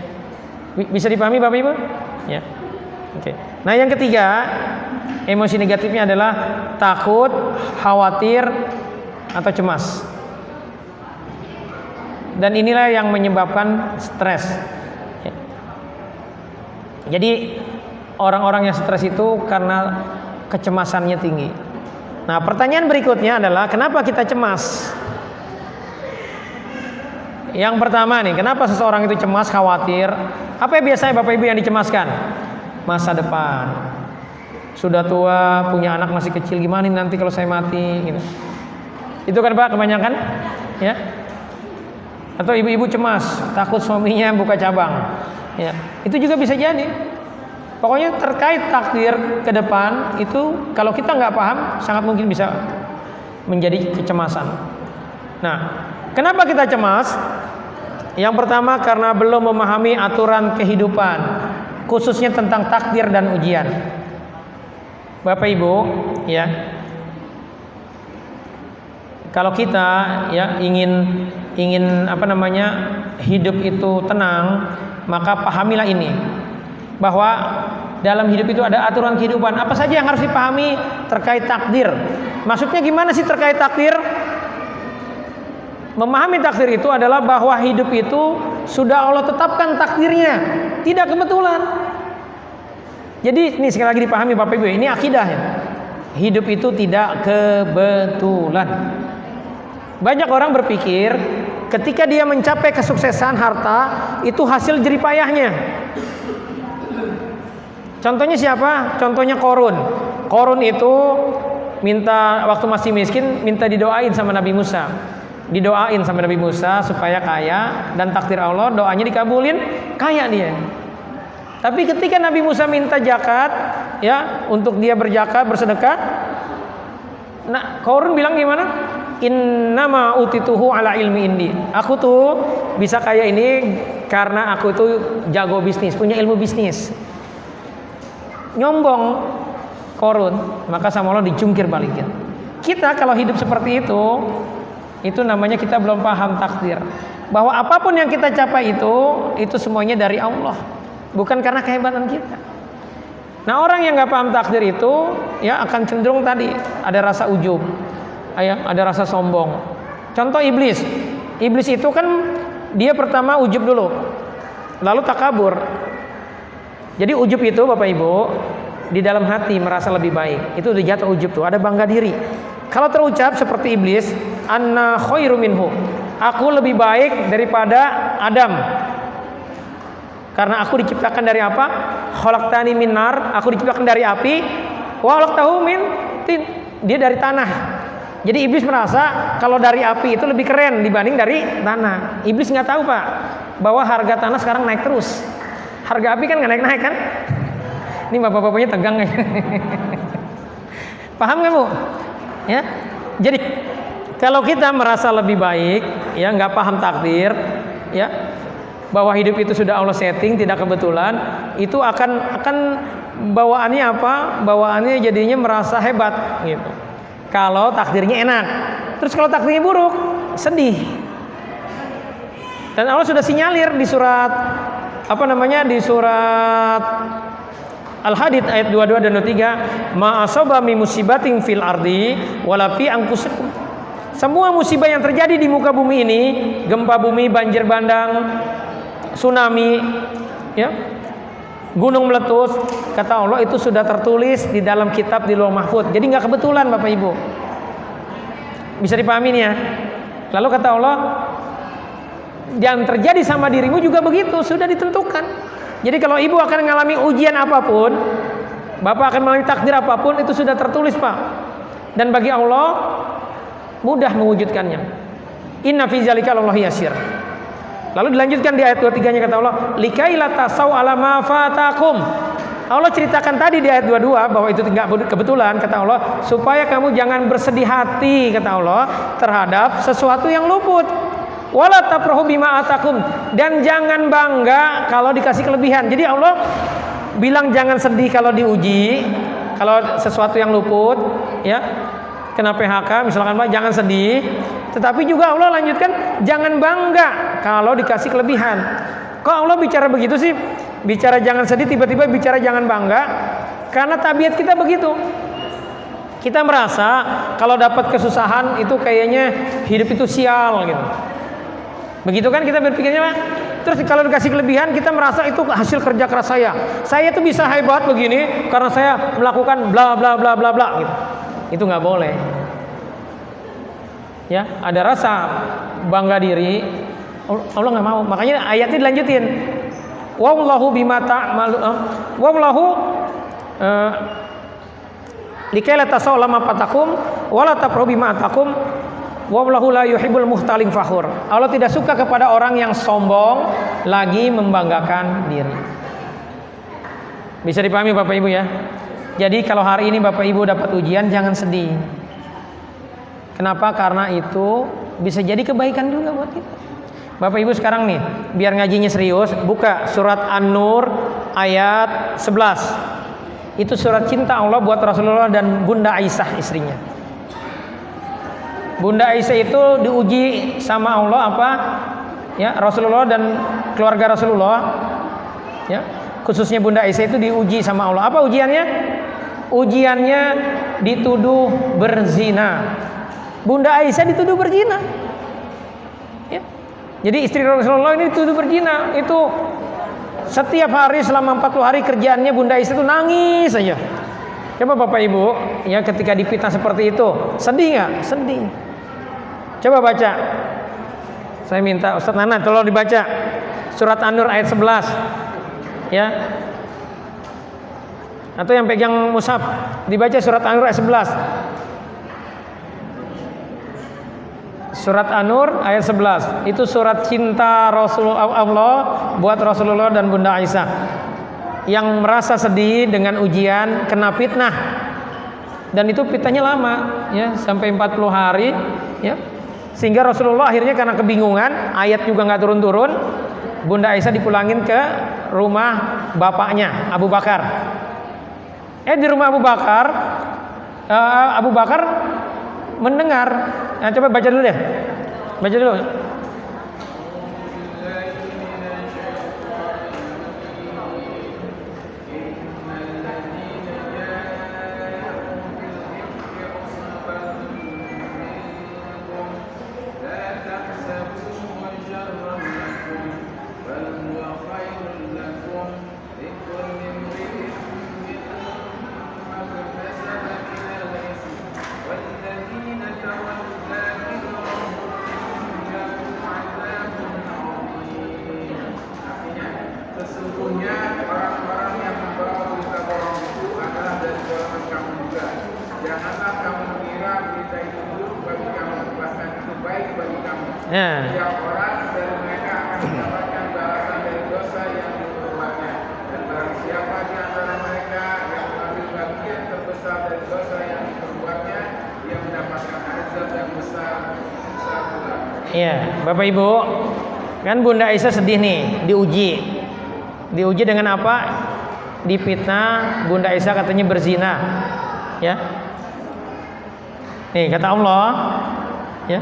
Bisa dipahami Bapak Ibu? Ya. Oke. Nah, yang ketiga, emosi negatifnya adalah takut, khawatir, atau cemas. Dan inilah yang menyebabkan stres. Jadi orang-orang yang stres itu karena kecemasannya tinggi. Nah, pertanyaan berikutnya adalah kenapa kita cemas? Yang pertama nih, kenapa seseorang itu cemas, khawatir? Apa yang biasanya Bapak Ibu yang dicemaskan? Masa depan. Sudah tua, punya anak masih kecil, gimana nanti kalau saya mati gitu. Itu kan Pak kebanyakan, ya. Atau ibu-ibu cemas, takut suaminya buka cabang. Ya, itu juga bisa jadi. Pokoknya terkait takdir ke depan itu kalau kita nggak paham sangat mungkin bisa menjadi kecemasan. Nah, kenapa kita cemas? Yang pertama karena belum memahami aturan kehidupan, khususnya tentang takdir dan ujian. Bapak Ibu, ya. Kalau kita ya ingin hidup itu tenang, maka pahamilah ini, bahwa dalam hidup itu ada aturan kehidupan. Apa saja yang harus dipahami terkait takdir? Maksudnya gimana sih terkait takdir? Memahami takdir itu adalah bahwa hidup itu sudah Allah tetapkan takdirnya, tidak kebetulan. Jadi ini sekali lagi dipahami Bapak Ibu, ini akidahnya. Hidup itu tidak kebetulan. Banyak orang berpikir ketika dia mencapai kesuksesan harta itu hasil jerih payahnya. Contohnya siapa? Contohnya Korun. Korun itu minta waktu masih miskin minta didoain sama Nabi Musa. Didoain sama Nabi Musa supaya kaya, dan takdir Allah doanya dikabulin, kaya dia. Tapi ketika Nabi Musa minta zakat, ya, untuk dia berzakat, bersedekah, nah, Korun bilang gimana? Innama utituhu ala ilmi indi. Aku tuh bisa kaya ini karena aku tuh jago bisnis, punya ilmu bisnis. Nyombong Korun, maka sama Allah dijungkir balikin. Kita kalau hidup seperti itu namanya kita belum paham takdir. Bahwa apapun yang kita capai itu semuanya dari Allah, bukan karena kehebatan kita. Nah, orang yang nggak paham takdir itu ya akan cenderung tadi ada rasa ujub, ya, ada rasa sombong. Contoh iblis. Iblis itu kan dia pertama ujub dulu, lalu takabur. Jadi ujub itu Bapak Ibu di dalam hati merasa lebih baik. Itu udah jatuh ujub tuh, ada bangga diri. Kalau terucap seperti iblis, anna khairu minhu. Aku lebih baik daripada Adam. Karena aku diciptakan dari apa? Khalaqtani min nar, aku diciptakan dari api. Wa khalaqtahu min tin, dia dari tanah. Jadi iblis merasa kalau dari api itu lebih keren dibanding dari tanah. Iblis nggak tahu Pak, bahwa harga tanah sekarang naik terus. Harga api kan nggak naik-naik kan? Ini bapak-bapaknya tegang ya. Paham nggak Bu? Ya. Jadi kalau kita merasa lebih baik, ya, nggak paham takdir, ya, bahwa hidup itu sudah Allah setting, tidak kebetulan, itu akan bawaannya apa? Bawaannya jadinya merasa hebat gitu. Kalau takdirnya enak. Terus kalau takdirnya buruk, sedih. Dan Allah sudah sinyalir di surat di surat Al-Hadid ayat 22 dan 23, ma asaba min musibatin fil ardi wala fi anfusikum. Semua musibah yang terjadi di muka bumi ini, gempa bumi, banjir bandang, tsunami, ya, gunung meletus, kata Allah itu sudah tertulis di dalam kitab di Lauh Mahfuz. Jadi nggak kebetulan Bapak Ibu. Bisa dipahami nih ya. Lalu kata Allah, yang terjadi sama dirimu juga begitu, sudah ditentukan. Jadi kalau ibu akan mengalami ujian apapun, bapak akan mengalami takdir apapun, itu sudah tertulis Pak. Dan bagi Allah mudah mewujudkannya. Inna fi dzalika Allahi yasir. Lalu dilanjutkan di ayat 23-nya kata Allah, likaila tasau ala ma fatakum. Allah ceritakan tadi di ayat 22 bahwa itu tidak kebetulan, kata Allah, supaya kamu jangan bersedih hati, kata Allah, terhadap sesuatu yang luput. Wala tafrahu bima atakum, dan jangan bangga kalau dikasih kelebihan. Jadi Allah bilang jangan sedih kalau diuji, kalau sesuatu yang luput, ya, kena PHK misalkan Pak, jangan sedih. Tetapi juga Allah lanjutkan jangan bangga kalau dikasih kelebihan. Kok Allah bicara begitu sih? Bicara jangan sedih, tiba-tiba bicara jangan bangga, karena tabiat kita begitu. Kita merasa kalau dapat kesusahan itu kayaknya hidup itu sial gitu. Begitu kan kita berpikirnya Pak. Terus kalau dikasih kelebihan kita merasa itu hasil kerja keras saya. Saya itu bisa hebat begini karena saya melakukan bla bla bla bla bla gitu. Itu nggak boleh. Ya, ada rasa bangga diri. Allah nggak mau. Makanya ayatnya dilanjutin. Wallahu bima ta'malu. Wallahu likaila tasawla ma fatakum wala tafrahu bima atakum. wallahu la yuhibbul muhtalin fakhur. Allah tidak suka kepada orang yang sombong lagi membanggakan diri. Bisa dipahami Bapak Ibu ya. Jadi kalau hari ini Bapak Ibu dapat ujian, jangan sedih. Kenapa? Karena itu bisa jadi kebaikan juga buat kita. Bapak Ibu sekarang nih, biar ngajinya serius, buka surat An-Nur ayat 11. Itu surat cinta Allah buat Rasulullah dan Bunda Aisyah istrinya. Bunda Aisyah itu diuji sama Allah apa? Ya, Rasulullah dan keluarga Rasulullah. Ya, khususnya Bunda Aisyah itu diuji sama Allah. Apa ujiannya? Ujiannya dituduh berzina. Bunda Aisyah dituduh berzina. Ya. Jadi istri Rasulullah ini dituduh berzina. Itu setiap hari selama 40 hari kerjaannya Bunda Aisyah itu nangis saja. Coba Bapak Ibu, ya ketika difitnah seperti itu, sedih nggak? Sedih. Coba baca. Saya minta Ustaz Nana tolong dibaca surat An-Nur ayat 11. Ya. Atau yang pegang mushaf dibaca surat An-Nur ayat 11. Surat An-Nur ayat 11. Itu surat cinta Rasulullah Allah buat Rasulullah dan Bunda Aisyah yang merasa sedih dengan ujian kena fitnah. Dan itu fitnahnya lama ya, sampai 40 hari ya. Sehingga Rasulullah akhirnya karena kebingungan, ayat juga nggak turun-turun, Bunda Aisyah dipulangin ke rumah bapaknya Abu Bakar. Di rumah Abu Bakar mendengar. Nah, coba baca dulu deh. Baca dulu. Setiap orang dari mereka akan mendapatkan balasan dari dosa yang diperbuatnya. Dan barang siapa di antara mereka yang mengambil bagian terbesar dari dosa yang diperbuatnya, dia mendapatkan azab yang besar pula. Iya, Bapak Ibu, kan Bunda Aisyah sedih nih, diuji. Diuji dengan apa? Difitnah, Bunda Aisyah katanya berzina. Ya. Nih kata Allah, ya.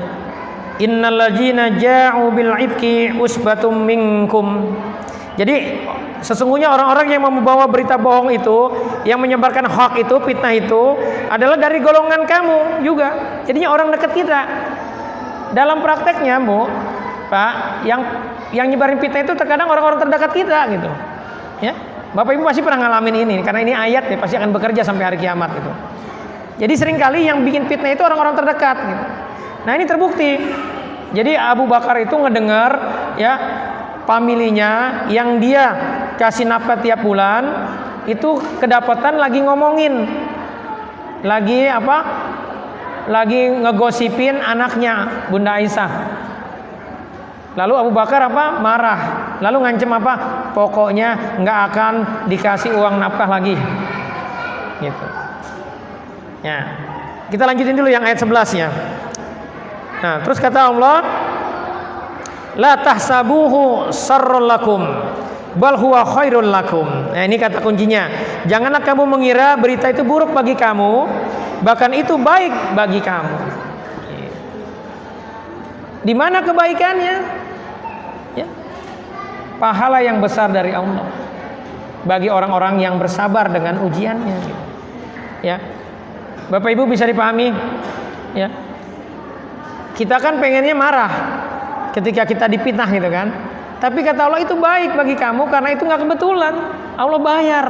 Innal ladzina ja'u bil ifki usbatum minkum. Jadi sesungguhnya orang-orang yang membawa berita bohong itu, yang menyebarkan hoax itu, fitnah itu adalah dari golongan kamu juga. Jadinya orang dekat kita. Dalam prakteknya, Bu, Pak, yang nyebarin fitnah itu terkadang orang-orang terdekat kita gitu. Ya. Bapak Ibu pasti pernah ngalamin ini karena ini ayat ya, pasti akan bekerja sampai hari kiamat gitu. Jadi seringkali yang bikin fitnah itu orang-orang terdekat gitu. Nah ini terbukti. Jadi Abu Bakar itu ngedengar ya familinya yang dia kasih nafkah tiap bulan itu kedapatan lagi ngomongin, lagi apa? Lagi ngegosipin anaknya Bunda Aisyah. Lalu Abu Bakar apa? Marah. Lalu ngancem apa? Pokoknya nggak akan dikasih uang nafkah lagi. Gitu. Ya. Kita lanjutin dulu yang ayat 11-nya. Nah, terus kata Allah, la tahsabuhu sarrul lakum bal huwa khairul lakum. Nah, ini kata kuncinya. Janganlah kamu mengira berita itu buruk bagi kamu, bahkan itu baik bagi kamu. Di mana kebaikannya? Ya. Pahala yang besar dari Allah bagi orang-orang yang bersabar dengan ujiannya. Ya. Bapak Ibu bisa dipahami? Ya. Kita kan pengennya marah ketika kita dipitnah gitu kan. Tapi kata Allah itu baik bagi kamu karena itu nggak kebetulan. Allah bayar.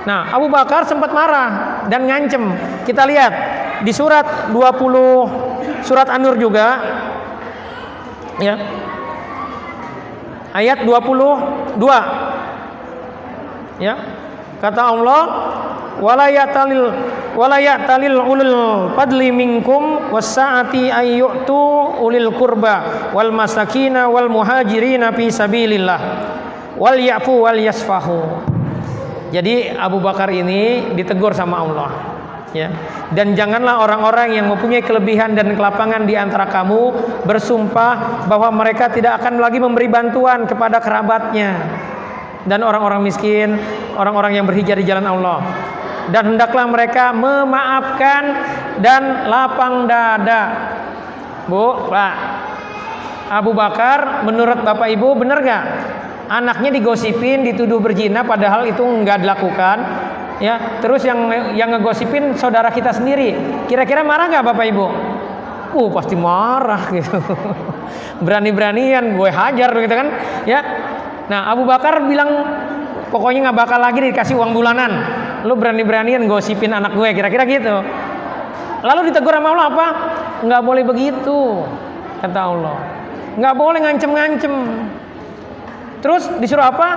Nah, Abu Bakar sempat marah dan ngancem. Kita lihat di surat 20 surat An-Nur juga. Ya. Ayat 22. Ya. Kata Allah, wala ya'talil ulul fadli minkum was-sa'ati ayyutu ulil qurba wal masakina wal muhajirina fi sabilillah wal ya'fu wal yasfahu. Jadi Abu Bakar ini ditegur sama Allah, ya. Dan janganlah orang-orang yang mempunyai kelebihan dan kelapangan di antara kamu bersumpah bahwa mereka tidak akan lagi memberi bantuan kepada kerabatnya dan orang-orang miskin, orang-orang yang berhijrah di jalan Allah. Dan hendaklah mereka memaafkan dan lapang dada. Bu, Pak, Abu Bakar menurut Bapak Ibu benar gak? Anaknya digosipin, dituduh berzina padahal itu nggak dilakukan, ya. Terus yang ngegosipin saudara kita sendiri. Kira-kira marah nggak Bapak Ibu? Pasti marah gitu. Berani-beranian gue hajar gitu kan, ya. Nah, Abu Bakar bilang pokoknya nggak bakal lagi dikasih uang bulanan. Lu berani-beranian gosipin anak gue, kira-kira gitu. Lalu ditegur sama Allah apa? Nggak boleh begitu, kata Allah. Nggak boleh ngancem-ngancem. Terus disuruh apa?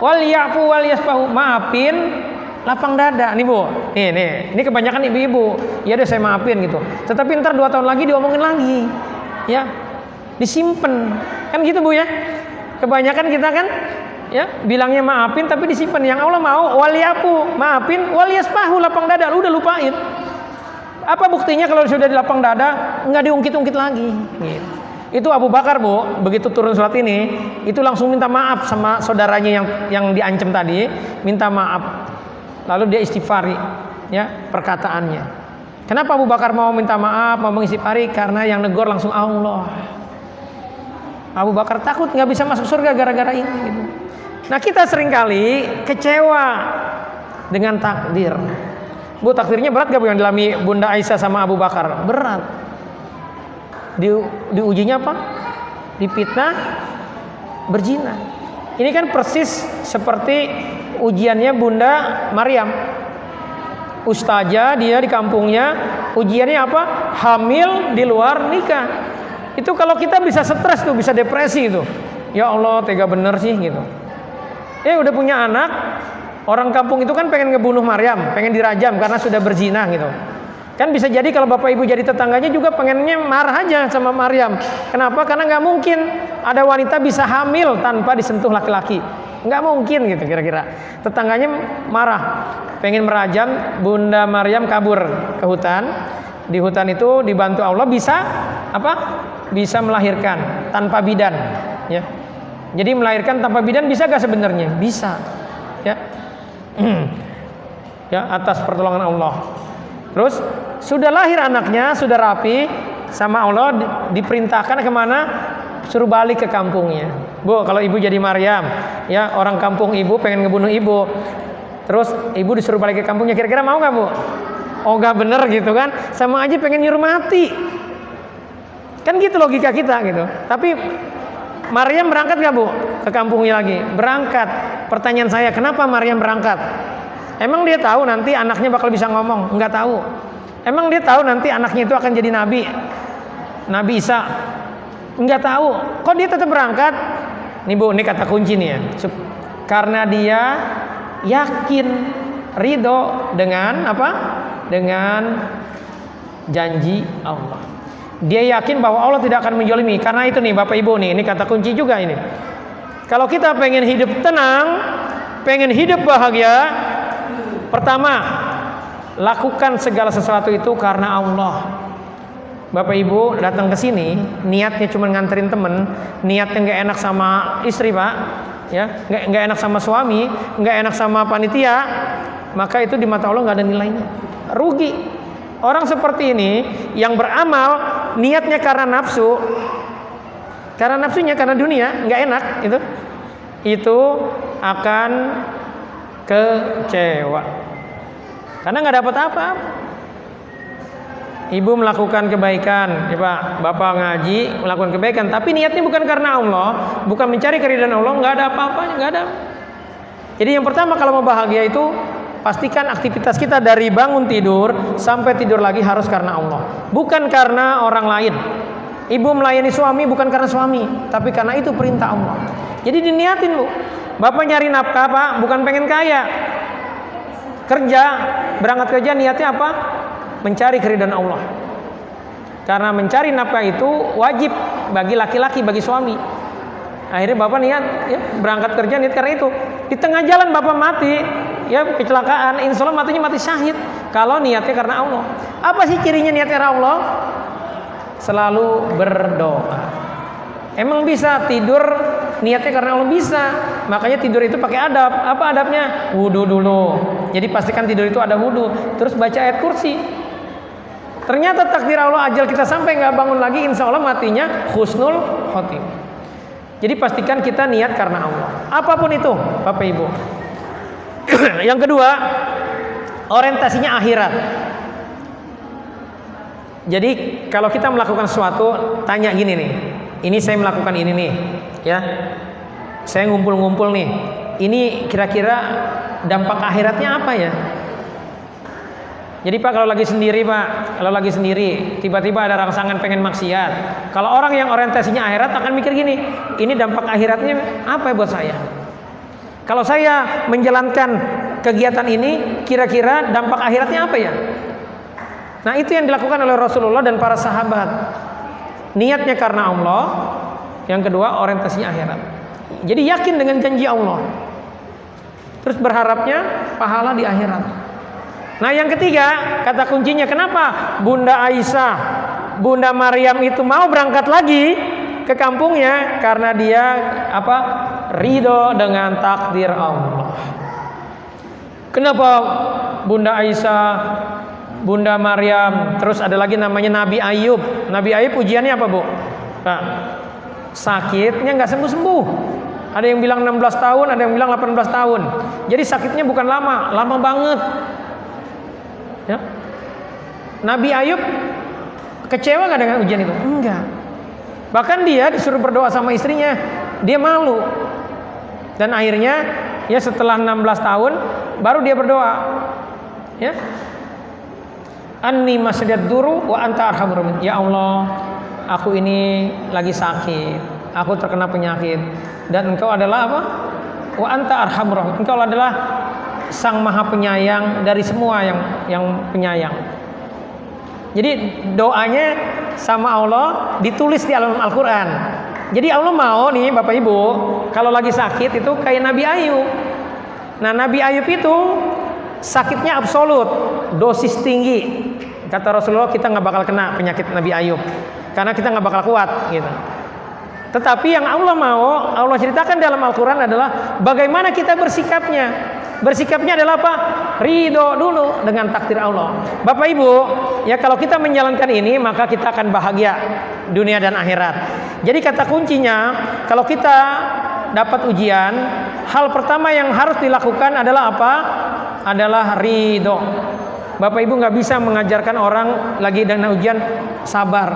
Wal ya'fu wal yasfahu, maafin, lapang dada. Nih Bu, ini kebanyakan ibu-ibu. Ya udah saya maafin gitu. Tetapi ntar 2 tahun lagi diomongin lagi, ya, disimpan. Kan gitu Bu ya. Kebanyakan kita kan, ya, bilangnya maafin tapi disimpan. Yang Allah mau wal ya'fu, maafin, wal yasfahu, lapang dada. Lu udah lupain. Apa buktinya kalau sudah di lapang dada nggak diungkit-ungkit lagi? Gitu. Itu Abu Bakar Bu, begitu turun surat ini, itu langsung minta maaf sama saudaranya yang diancam tadi, minta maaf. Lalu dia istighfari, ya, perkataannya. Kenapa Abu Bakar mau minta maaf, mau mengistighfari? Karena yang negor langsung Allah. Abu Bakar takut nggak bisa masuk surga gara-gara ini. Gitu. Nah, kita seringkali kecewa dengan takdir. Bu, takdirnya berat gak Bu yang dialami Bunda Aisyah sama Abu Bakar? Berat. Diujinya apa? Dipitnah, berzina. Ini kan persis seperti ujiannya Bunda Maryam. Ustazah dia di kampungnya, ujiannya apa? Hamil di luar nikah. Itu kalau kita bisa stres tuh, bisa depresi itu. Ya Allah, tega bener sih gitu. Udah punya anak, orang kampung itu kan pengen ngebunuh Maryam, pengen dirajam karena sudah berzina gitu. Kan bisa jadi kalau Bapak Ibu jadi tetangganya juga pengennya marah aja sama Maryam. Kenapa? Karena nggak mungkin ada wanita bisa hamil tanpa disentuh laki-laki. Nggak mungkin gitu kira-kira. Tetangganya marah, pengen merajam. Bunda Maryam kabur ke hutan. Di hutan itu dibantu Allah bisa apa? Bisa melahirkan tanpa bidan. Ya. Jadi melahirkan tanpa bidan bisa gak sebenarnya? Bisa. Ya. Ya, atas pertolongan Allah. Terus sudah lahir anaknya, sudah rapi sama Allah, diperintahkan kemana? Suruh balik ke kampungnya. Bu, kalau ibu jadi Maryam, ya, orang kampung ibu pengen ngebunuh ibu, terus ibu disuruh balik ke kampungnya, kira-kira mau nggak Bu? Oh, nggak bener gitu kan? Sama aja pengen nyuruh mati. Kan gitu logika kita gitu. Tapi Maryam berangkat nggak Bu ke kampungnya lagi? Berangkat. Pertanyaan saya, kenapa Maryam berangkat? Emang dia tahu nanti anaknya bakal bisa ngomong? Enggak tahu. Emang dia tahu nanti anaknya itu akan jadi nabi? Nabi Isa? Enggak tahu. Kok dia tetap berangkat? Nih Bu, ini kata kunci nih ya. Karena dia yakin, ridho dengan apa? Dengan janji Allah. Dia yakin bahwa Allah tidak akan menzalimi. Karena itu nih Bapak Ibu nih, ini kata kunci juga ini. Kalau kita pengen hidup tenang, pengen hidup bahagia, pertama, lakukan segala sesuatu itu karena Allah. Bapak Ibu datang ke sini, niatnya cuma nganterin temen, niatnya nggak enak sama istri Pak, ya, nggak enak sama suami, nggak enak sama panitia, maka itu di mata Allah nggak ada nilainya, rugi. Orang seperti ini yang beramal niatnya karena nafsu, karena nafsunya, karena dunia, nggak enak, itu akan kecewa karena nggak dapat apa. Ibu melakukan kebaikan, ya Pak, Bapak ngaji melakukan kebaikan, tapi niatnya bukan karena Allah, bukan mencari keridhaan Allah, nggak ada apa-apanya, nggak ada. Jadi yang pertama kalau mau bahagia itu pastikan aktivitas kita dari bangun tidur sampai tidur lagi harus karena Allah, bukan karena orang lain. Ibu melayani suami bukan karena suami, tapi karena itu perintah Allah. Jadi diniatin Bu. Bapak nyari nafkah Pak, bukan pengen kaya. Kerja, berangkat kerja niatnya apa? Mencari keridhaan Allah. Karena mencari nafkah itu wajib bagi laki-laki, bagi suami. Akhirnya bapak niat ya, berangkat kerja niat karena itu. Di tengah jalan bapak mati, ya kecelakaan, insya Allah matinya mati syahid. Kalau niatnya karena Allah. Apa sih cirinya niatnya karena Allah? Selalu berdoa. Emang bisa tidur niatnya karena Allah? Bisa. Makanya tidur itu pakai adab. Apa adabnya? Wudu dulu. Jadi pastikan tidur itu ada wudu. Terus baca ayat kursi. Ternyata takdir Allah ajal kita sampai nggak bangun lagi, insya Allah matinya husnul khotimah. Jadi pastikan kita niat karena Allah. Apapun itu, Bapak Ibu. Yang kedua, orientasinya akhirat. Jadi kalau kita melakukan sesuatu, tanya gini nih. Ini saya melakukan ini nih, ya. Saya ngumpul-ngumpul nih. Ini kira-kira dampak akhiratnya apa ya? Jadi Pak, kalau lagi sendiri Pak, kalau lagi sendiri tiba-tiba ada rangsangan pengen maksiat. Kalau orang yang orientasinya akhirat akan mikir gini, ini dampak akhiratnya apa ya buat saya? Kalau saya menjalankan kegiatan ini, kira-kira dampak akhiratnya apa ya? Nah, itu yang dilakukan oleh Rasulullah dan para sahabat. Niatnya karena Allah. Yang kedua, orientasinya akhirat. Jadi yakin dengan janji Allah. Terus berharapnya pahala di akhirat. Nah, yang ketiga, kata kuncinya kenapa Bunda Aisyah, Bunda Maryam itu mau berangkat lagi ke kampungnya? Karena dia apa? Ridho dengan takdir Allah. Kenapa Bunda Aisyah, Bunda Maryam, terus ada lagi namanya Nabi Ayub. Nabi Ayub ujiannya apa, Bu? Nah, sakitnya nggak sembuh-sembuh. Ada yang bilang 16 tahun, ada yang bilang 18 tahun. Jadi sakitnya bukan lama, lama banget. Ya. Nabi Ayub kecewa gak dengan ujian itu? Enggak. Bahkan dia disuruh berdoa sama istrinya, dia malu. Dan akhirnya ya setelah 16 tahun baru dia berdoa. Ya. Anni masjid duru wa anta arhamur rahimin. Ya Allah, aku ini lagi sakit, aku terkena penyakit, dan Engkau adalah apa? Wa anta arhamur rahimin. Engkau adalah Sang Maha Penyayang dari semua yang penyayang. Jadi doanya sama Allah ditulis di dalam Al-Quran. Jadi Allah mau nih Bapak Ibu, kalau lagi sakit itu kayak Nabi Ayub. Nah, Nabi Ayub itu sakitnya absolut, dosis tinggi. Kata Rasulullah, kita nggak bakal kena penyakit Nabi Ayub karena kita nggak bakal kuat gitu. Tetapi yang Allah mau, Allah ceritakan dalam Al-Quran adalah bagaimana kita bersikapnya. Bersikapnya adalah apa? Ridho dulu dengan takdir Allah. Bapak Ibu, ya kalau kita menjalankan ini maka kita akan bahagia dunia dan akhirat. Jadi kata kuncinya, kalau kita dapat ujian, hal pertama yang harus dilakukan adalah apa? Adalah ridho. Bapak Ibu nggak bisa mengajarkan orang lagi dengan ujian sabar.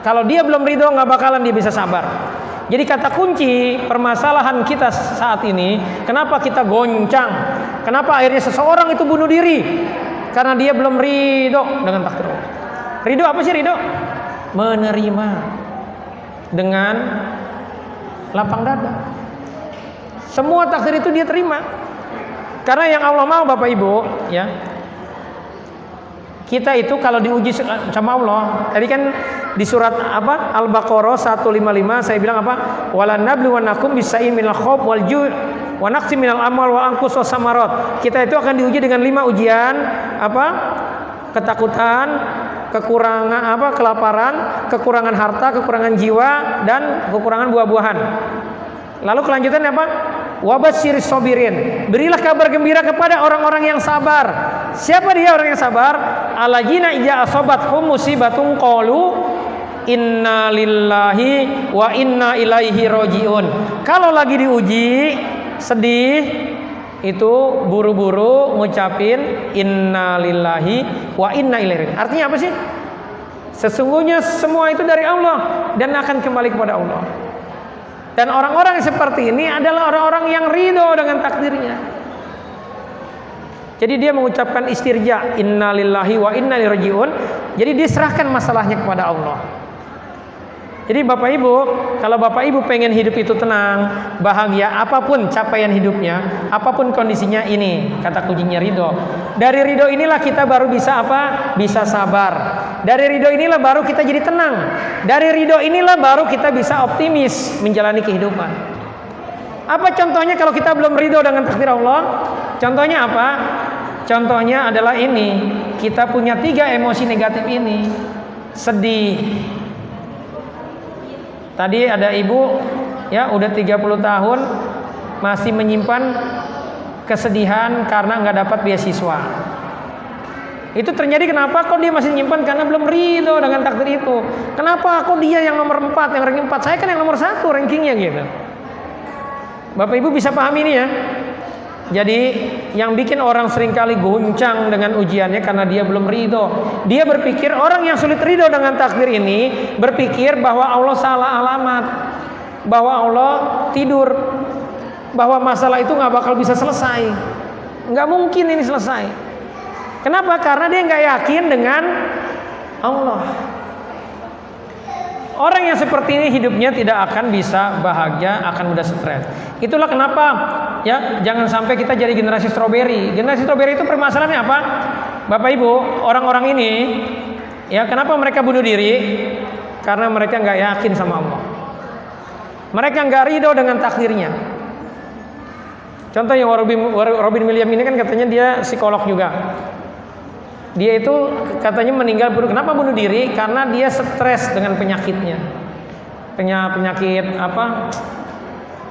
Kalau dia belum ridho nggak bakalan dia bisa sabar. Jadi kata kunci permasalahan kita saat ini, kenapa kita goncang? Kenapa akhirnya seseorang itu bunuh diri? Karena dia belum ridho dengan takdir Allah. Ridho apa sih ridho? Menerima dengan lapang dada. Semua takdir itu dia terima. Karena yang Allah mau Bapak Ibu, ya. Kita itu kalau diuji sama Allah, tadi kan di surat apa? Al-Baqarah 155 saya bilang apa? Walan nabluwannakum bisaim minal khauf wal ju' wa naqsim minal amal wa anqus samarat. Kita itu akan diuji dengan 5 ujian, apa? Ketakutan, kekurangan apa? Kelaparan, kekurangan harta, kekurangan jiwa, dan kekurangan buah-buahan. Lalu kelanjutannya apa? Wabasyiris sabirin. Berilah kabar gembira kepada orang-orang yang sabar. Siapa dia orang yang sabar? Alladzina idza asabathum musibatun qalu inna lillahi wa inna ilaihi rajiun. Kalau lagi diuji, sedih, itu buru-buru ngucapin inna lillahi wa inna ilaihi rajiun. Artinya apa sih? Sesungguhnya semua itu dari Allah dan akan kembali kepada Allah. Dan orang-orang seperti ini adalah orang-orang yang ridho dengan takdirnya. Jadi dia mengucapkan istirja, innalillahi wa inna ilaihi rajiun. Jadi dia serahkan masalahnya kepada Allah. Jadi Bapak Ibu, kalau Bapak Ibu pengen hidup itu tenang, bahagia, apapun capaian hidupnya, apapun kondisinya, ini kata kuncinya ridho. Dari ridho inilah kita baru bisa apa? Bisa sabar. Dari ridho inilah baru kita jadi tenang. Dari ridho inilah baru kita bisa optimis menjalani kehidupan. Apa contohnya kalau kita belum ridho dengan takdir Allah? Contohnya apa? Contohnya adalah ini, kita punya 3 emosi negatif ini. Sedih. Tadi ada ibu ya udah 30 tahun masih menyimpan kesedihan karena nggak dapat beasiswa. Itu terjadi kenapa? Kok dia masih menyimpan? Karena belum ridho dengan takdir itu. Kenapa? Kok dia yang nomor 4, yang ranking 4? Saya kan yang nomor 1 rankingnya gitu. Bapak Ibu bisa pahami ini ya. Jadi yang bikin orang seringkali goncang dengan ujiannya karena dia belum ridho. Dia berpikir, orang yang sulit ridho dengan takdir ini berpikir bahwa Allah salah alamat, bahwa Allah tidur, bahwa masalah itu nggak bakal bisa selesai, nggak mungkin ini selesai. Kenapa? Karena dia nggak yakin dengan Allah. Orang yang seperti ini hidupnya tidak akan bisa bahagia, akan mudah stres. Itulah kenapa ya jangan sampai kita jadi generasi stroberi. Generasi stroberi itu permasalahannya apa? Bapak Ibu, orang-orang ini ya kenapa mereka bunuh diri? Karena mereka nggak yakin sama Allah. Mereka nggak ridho dengan takdirnya. Contoh yang Robin Williams ini kan katanya dia psikolog juga. Dia itu katanya meninggal kenapa bunuh diri? Karena dia stres dengan penyakitnya. Penyakit apa?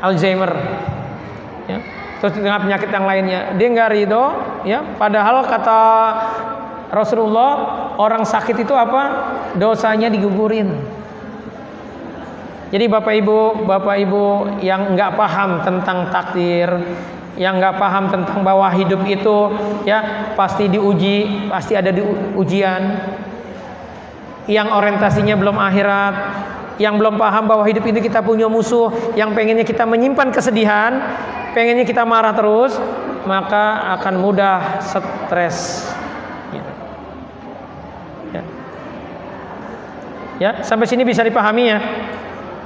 Alzheimer. Ya. Terus dengan penyakit yang lainnya. Dia nggak ridho, ya. Padahal kata Rasulullah, orang sakit itu apa? Dosanya digugurin. Jadi Bapak Ibu yang nggak paham tentang takdir, yang nggak paham tentang bahwa hidup itu ya pasti diuji, pasti ada ujian, yang orientasinya belum akhirat, yang belum paham bahwa hidup ini kita punya musuh, yang pengennya kita menyimpan kesedihan, pengennya kita marah terus, maka akan mudah stres. Ya, sampai sini bisa dipahami ya.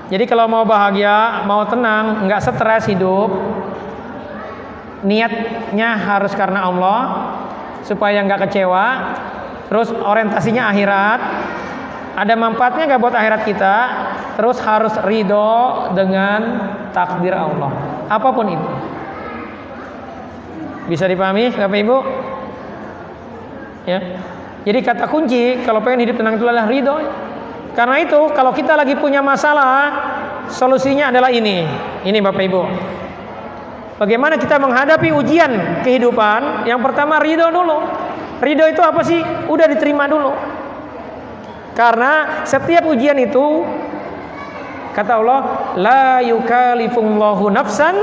Jadi kalau mau bahagia, mau tenang, nggak stres hidup, niatnya harus karena Allah supaya nggak kecewa. Terus orientasinya akhirat, ada manfaatnya nggak buat akhirat kita. Terus harus ridho dengan takdir Allah, apapun itu. Bisa dipahami Bapak Ibu? Ya. Jadi kata kunci kalau pengen hidup tenang itu adalah ridho. Karena itu kalau kita lagi punya masalah, solusinya adalah ini Bapak Ibu. Bagaimana kita menghadapi ujian kehidupan? Yang pertama ridho dulu. Ridho itu apa sih? Udah diterima dulu. Karena setiap ujian itu kata Allah, la yukallifullahu nafsan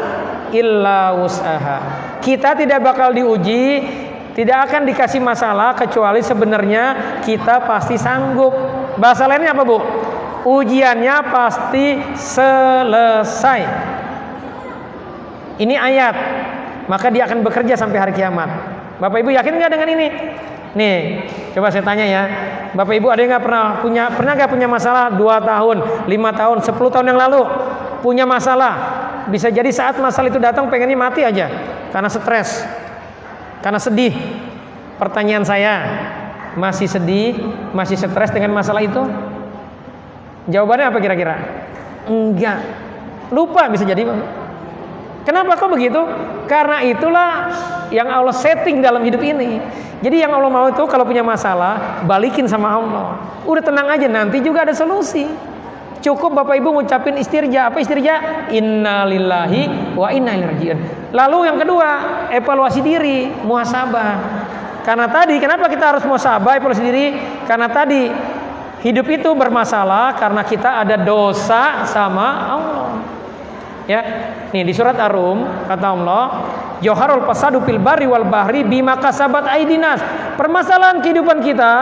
illa wus'aha. Kita tidak bakal diuji, tidak akan dikasih masalah kecuali sebenarnya kita pasti sanggup. Bahasa lainnya apa Bu? Ujiannya pasti selesai. Ini ayat, maka dia akan bekerja sampai hari kiamat. Bapak Ibu yakin nggak dengan ini? Nih, coba saya tanya ya, Bapak Ibu ada yang nggak pernah nggak punya masalah 2 tahun, 5 tahun, 10 tahun yang lalu punya masalah? Bisa jadi saat masalah itu datang pengennya mati aja karena stres, karena sedih. Pertanyaan saya, masih sedih, masih stres dengan masalah itu? Jawabannya apa kira-kira? Enggak, lupa bisa jadi. Kenapa kok begitu? Karena itulah yang Allah setting dalam hidup ini. Jadi yang Allah mau itu kalau punya masalah, balikin sama Allah. Udah tenang aja, nanti juga ada solusi. Cukup Bapak Ibu ngucapin istirja. Apa istirja? Innalillahi wa inna ilaihi raji'un. Lalu yang kedua, evaluasi diri, muhasabah. Karena tadi, kenapa kita harus muhasabah, evaluasi diri? Karena tadi hidup itu bermasalah karena kita ada dosa sama Allah. Ya, nih di surat Ar-Rum kata Allah, Joharul fasadu fil barri wal bahri bima kasabat aidinas. Permasalahan kehidupan kita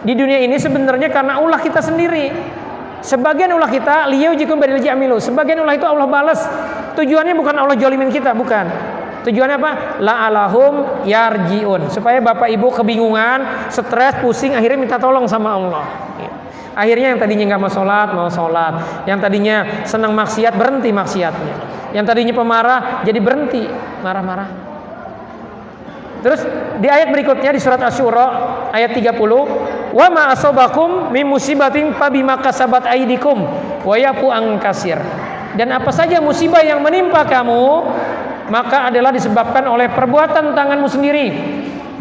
di dunia ini sebenarnya karena ulah kita sendiri. Sebagian ulah kita liyujikum barilaji amilu. Sebagian ulah itu Allah balas. Tujuannya bukan Allah jolimin kita, bukan. Tujuannya apa? La'alahum yarjiun. Supaya Bapak Ibu kebingungan, stres, pusing, akhirnya minta tolong sama Allah. Akhirnya yang tadinya nggak mau sholat. Yang tadinya senang maksiat, berhenti maksiatnya. Yang tadinya pemarah, jadi berhenti marah-marah. Terus di ayat berikutnya di surat Asy-Syura ayat 30, wa ma asabakum min musibatin fabima kasabat aydikum wa yafu an katsir. Dan apa saja musibah yang menimpa kamu, maka adalah disebabkan oleh perbuatan tanganmu sendiri,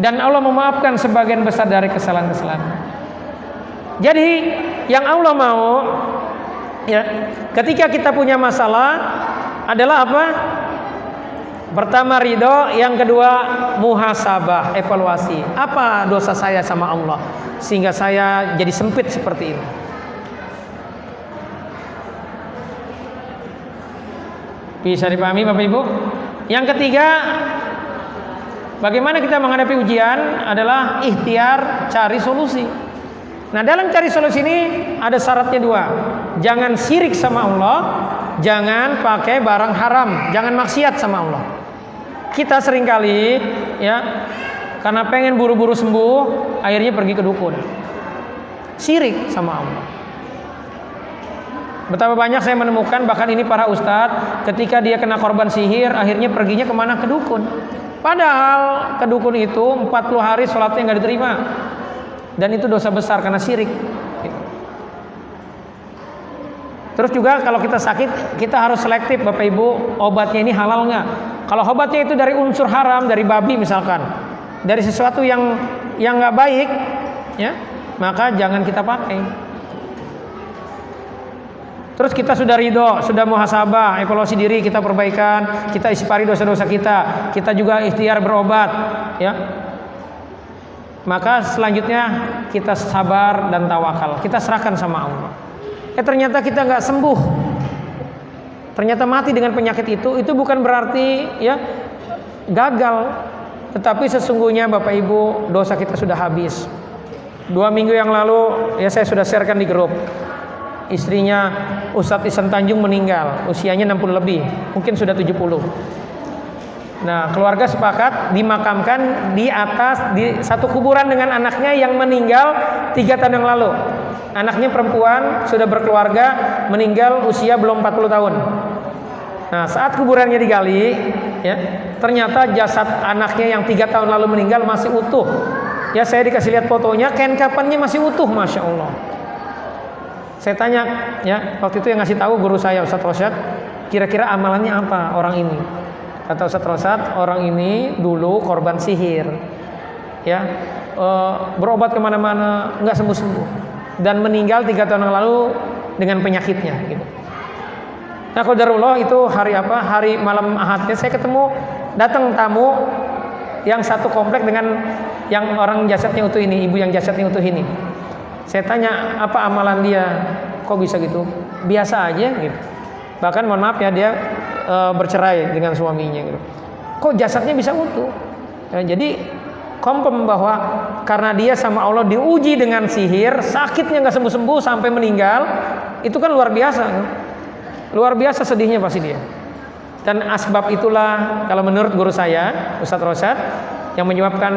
dan Allah memaafkan sebagian besar dari kesalahan-kesalahan. Jadi yang Allah mau, ya, ketika kita punya masalah adalah apa? Pertama ridho, yang kedua muhasabah, evaluasi. Apa dosa saya sama Allah sehingga saya jadi sempit seperti ini? Bisa dipahami Bapak Ibu? Yang ketiga, bagaimana kita menghadapi ujian adalah ikhtiar cari solusi. Nah, dalam cari solusi ini ada syaratnya dua. Jangan syirik sama Allah, jangan pakai barang haram, jangan maksiat sama Allah. Kita seringkali ya, karena pengen buru-buru sembuh, akhirnya pergi ke dukun. Syirik sama Allah. Betapa banyak saya menemukan, bahkan ini para ustadz, ketika dia kena korban sihir, akhirnya perginya kemana? Ke dukun. Padahal ke dukun itu 40 hari sholatnya nggak diterima. Dan itu dosa besar karena syirik. Terus juga kalau kita sakit, kita harus selektif Bapak Ibu, obatnya ini halal nggak? Kalau obatnya itu dari unsur haram, dari babi misalkan, dari sesuatu yang nggak baik, ya, maka jangan kita pakai. Terus kita sudah ridho, sudah muhasabah, evaluasi diri, kita perbaikan, kita istighfari dosa-dosa kita juga ikhtiar berobat, ya. Maka selanjutnya kita sabar dan tawakal, kita serahkan sama Allah. Ternyata kita nggak sembuh, ternyata mati dengan penyakit itu bukan berarti ya gagal, tetapi sesungguhnya Bapak Ibu dosa kita sudah habis. 2 minggu yang lalu ya saya sudah sharekan di grup, istrinya Ustadz Ihsan Tanjung meninggal, usianya 60 lebih, mungkin sudah 70. Nah, keluarga sepakat dimakamkan di satu kuburan dengan anaknya yang meninggal 3 tahun yang lalu. Anaknya perempuan, sudah berkeluarga, meninggal usia belum 40 tahun. Nah, saat kuburannya digali, ya, ternyata jasad anaknya yang 3 tahun lalu meninggal masih utuh. Ya, saya dikasih lihat fotonya, kain kafannya masih utuh, Masya Allah. Saya tanya, ya, waktu itu yang ngasih tahu guru saya, Ustadz Rosyad, kira-kira amalannya apa orang ini? Kata Ustadz Rosyad, orang ini dulu korban sihir, ya, berobat kemana-mana, nggak sembuh-sembuh, dan meninggal 3 tahun yang lalu dengan penyakitnya. Gitu. Nah, qadarullah itu hari apa? Hari malam Ahadnya saya ketemu, datang tamu yang satu komplek dengan yang orang jasadnya utuh ini, ibu yang jasadnya utuh ini. Saya tanya apa amalan dia, kok bisa gitu? Biasa aja, gitu. Bahkan mohon maaf ya, dia bercerai dengan suaminya gitu. Kok jasadnya bisa utuh? Jadi confirm bahwa karena dia sama Allah diuji dengan sihir, sakitnya nggak sembuh-sembuh sampai meninggal, itu kan luar biasa, kan? Luar biasa sedihnya pasti dia. Dan asbab itulah kalau menurut guru saya Ustadz Rosyad yang menyebabkan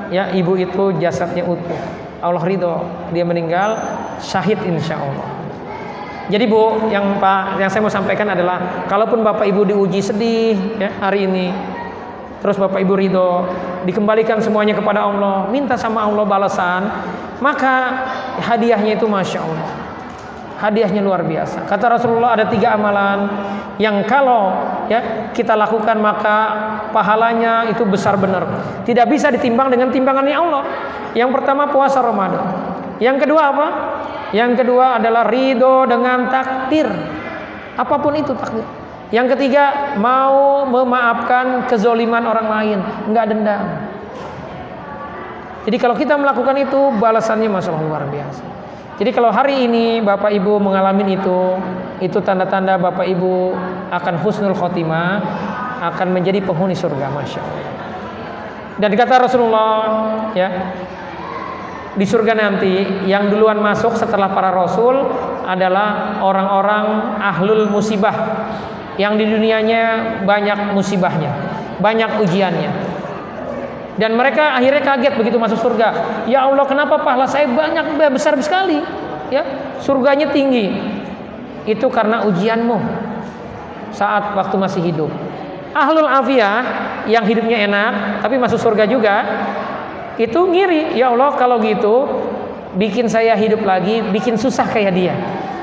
ya ibu itu jasadnya utuh. Allah ridho, dia meninggal syahid insya Allah. Jadi Bu, yang saya mau sampaikan adalah, kalaupun Bapak Ibu diuji sedih ya hari ini, terus Bapak Ibu ridho, dikembalikan semuanya kepada Allah, minta sama Allah balasan, maka hadiahnya itu Masya Allah, hadiahnya luar biasa. Kata Rasulullah ada 3 amalan yang kalau ya kita lakukan maka pahalanya itu besar benar, tidak bisa ditimbang dengan timbangannya Allah. Yang pertama puasa Ramadan. Yang kedua apa? Yang kedua adalah ridho dengan takdir, apapun itu takdir. Yang ketiga mau memaafkan kezoliman orang lain, nggak dendam. Jadi kalau kita melakukan itu balasannya Masya Allah luar biasa. Jadi kalau hari ini Bapak Ibu mengalami itu tanda-tanda Bapak Ibu akan husnul khotimah, akan menjadi penghuni surga Masya Allah. Dan kata Rasulullah ya, di surga nanti yang duluan masuk setelah para rasul adalah orang-orang ahlul musibah, yang di dunianya banyak musibahnya, banyak ujiannya. Dan mereka akhirnya kaget begitu masuk surga. Ya Allah, kenapa pahala saya banyak besar sekali? ya surganya tinggi. Itu karena ujianmu saat waktu masih hidup. Ahlul afiyah yang hidupnya enak tapi masuk surga juga, itu ngiri, ya Allah kalau gitu bikin saya hidup lagi, bikin susah kayak dia.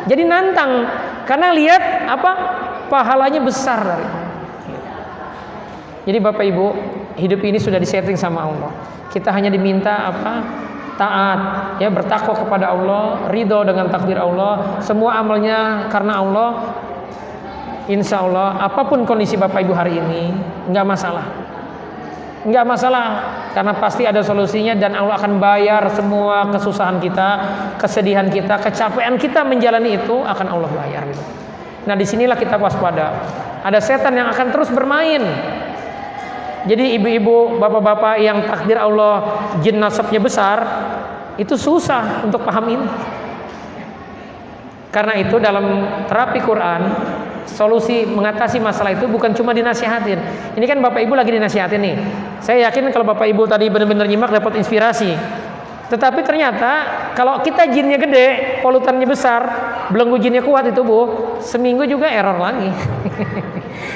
Jadi nantang karena lihat apa? Pahalanya besar dari. Jadi Bapak Ibu, hidup ini sudah disetting sama Allah. Kita hanya diminta apa? Taat, ya, bertakwa kepada Allah, ridho dengan takdir Allah, semua amalnya karena Allah. Insya Allah, apapun kondisi Bapak Ibu hari ini, nggak masalah, nggak masalah, karena pasti ada solusinya dan Allah akan bayar semua kesusahan kita, kesedihan kita, kecapean kita menjalani itu akan Allah bayar. Nah, disinilah kita waspada. Ada setan yang akan terus bermain. Jadi ibu-ibu, bapak-bapak yang takdir Allah jin nasabnya besar, itu susah untuk paham ini. Karena itu dalam terapi Quran, solusi mengatasi masalah itu bukan cuma dinasihatin. Ini kan Bapak Ibu lagi dinasihatin nih. Saya yakin kalau Bapak Ibu tadi benar-benar nyimak dapat inspirasi. Tetapi ternyata kalau kita jinnya gede, polutannya besar, belenggu jinnya kuat itu Bu, seminggu juga error lagi.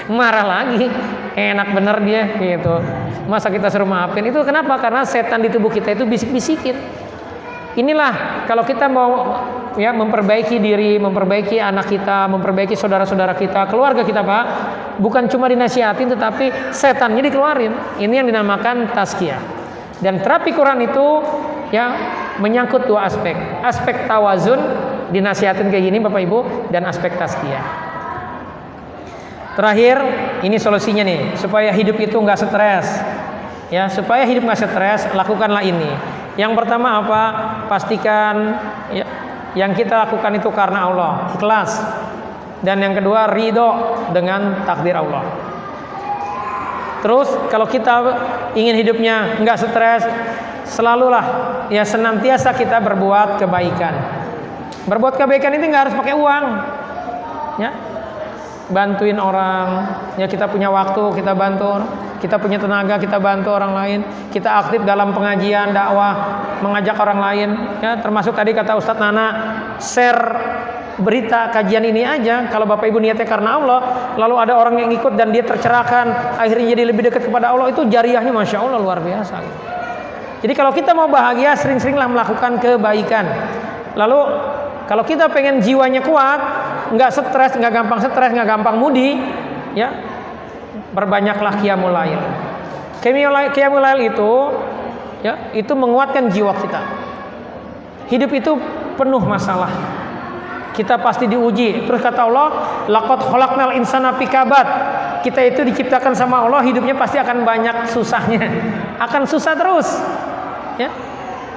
Marah lagi. Enak bener dia gitu. Masa kita suruh maafin? Itu kenapa? Karena setan di tubuh kita itu bisik-bisikin. Inilah kalau kita mau ya memperbaiki diri, memperbaiki anak kita, memperbaiki saudara-saudara kita, keluarga kita Pak, bukan cuma dinasihatin tetapi setannya dikeluarin. Ini yang dinamakan tazkiyah. Dan terapi Quran itu ya menyangkut dua aspek. Aspek tawazun dinasihatin kayak gini Bapak Ibu, dan aspek tazkiyah. Terakhir, ini solusinya nih, supaya hidup itu nggak stres. Ya, supaya hidup nggak stres, lakukanlah ini. Yang pertama apa? Pastikan ya, yang kita lakukan itu karena Allah, ikhlas. Dan yang kedua, ridho dengan takdir Allah. Terus kalau kita ingin hidupnya nggak stres, selalulah ya senantiasa kita berbuat kebaikan. Berbuat kebaikan itu nggak harus pakai uang, ya. Bantuin orang, ya kita punya waktu kita bantu, kita punya tenaga kita bantu orang lain, kita aktif dalam pengajian, dakwah, mengajak orang lain, ya termasuk tadi kata Ustadz Nana, share berita kajian ini aja. Kalau Bapak Ibu niatnya karena Allah, lalu ada orang yang ikut dan dia tercerahkan, akhirnya jadi lebih dekat kepada Allah, itu jariahnya Masya Allah luar biasa. Jadi kalau kita mau bahagia, sering-seringlah melakukan kebaikan. Lalu kalau kita pengen jiwanya kuat, nggak stres, nggak gampang mudi, ya perbanyaklah qiyamul lail. Qiyamul lail itu, ya itu menguatkan jiwa kita. Hidup itu penuh masalah. Kita pasti diuji. Terus kata Allah, laqad khalaqnal insana fi kabad. Kita itu diciptakan sama Allah, hidupnya pasti akan banyak susahnya. Akan susah terus. Ya.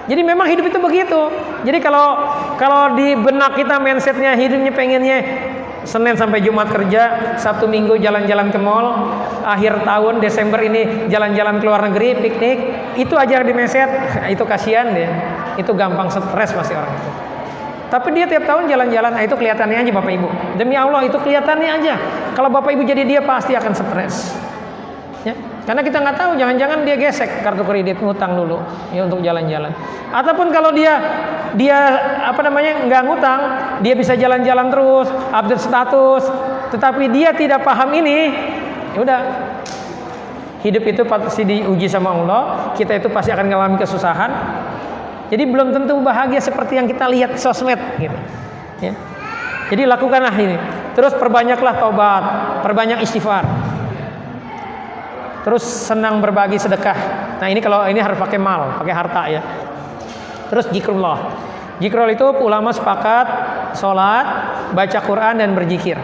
Jadi memang hidup itu begitu. Jadi kalau di benak kita mindsetnya hidupnya pengennya Senin sampai Jumat kerja, Sabtu Minggu jalan-jalan ke mall, akhir tahun Desember ini jalan-jalan ke luar negeri, piknik, itu aja di mindset, itu kasihan deh. Itu gampang stres pasti orang itu. Tapi dia tiap tahun jalan-jalan, itu kelihatannya aja Bapak Ibu. Demi Allah itu kelihatannya aja. Kalau Bapak Ibu jadi dia pasti akan stres. Ya, karena kita nggak tahu, jangan-jangan dia gesek kartu kredit, ngutang dulu ya untuk jalan-jalan. Ataupun kalau dia nggak ngutang, dia bisa jalan-jalan terus, update status, tetapi dia tidak paham ini, ya udah. Hidup itu pasti diuji sama Allah, kita itu pasti akan mengalami kesusahan. Jadi belum tentu bahagia seperti yang kita lihat di sosmed gitu. Ya. Jadi lakukanlah ini. Terus perbanyaklah taubat, perbanyak istighfar. Terus senang berbagi sedekah. Nah ini kalau ini harus pakai mal, pakai harta ya. Terus zikrullah. Zikrullah itu ulama sepakat sholat, baca Quran dan berzikir.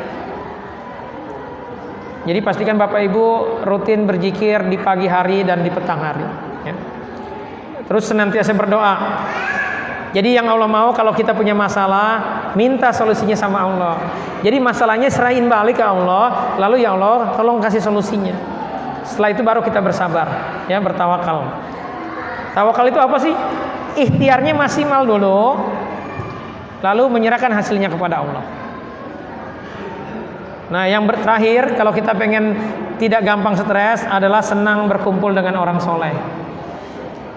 Jadi pastikan Bapak Ibu rutin berzikir di pagi hari dan di petang hari. Ya. Terus senantiasa berdoa. Jadi yang Allah mau kalau kita punya masalah, minta solusinya sama Allah. Jadi masalahnya serahin balik ke Allah, lalu ya Allah tolong kasih solusinya. Setelah itu baru kita bersabar, ya bertawakal. Tawakal itu apa sih? Ikhtiarnya maksimal dulu, lalu menyerahkan hasilnya kepada Allah. Nah yang terakhir, kalau kita pengen tidak gampang stres adalah senang berkumpul dengan orang soleh.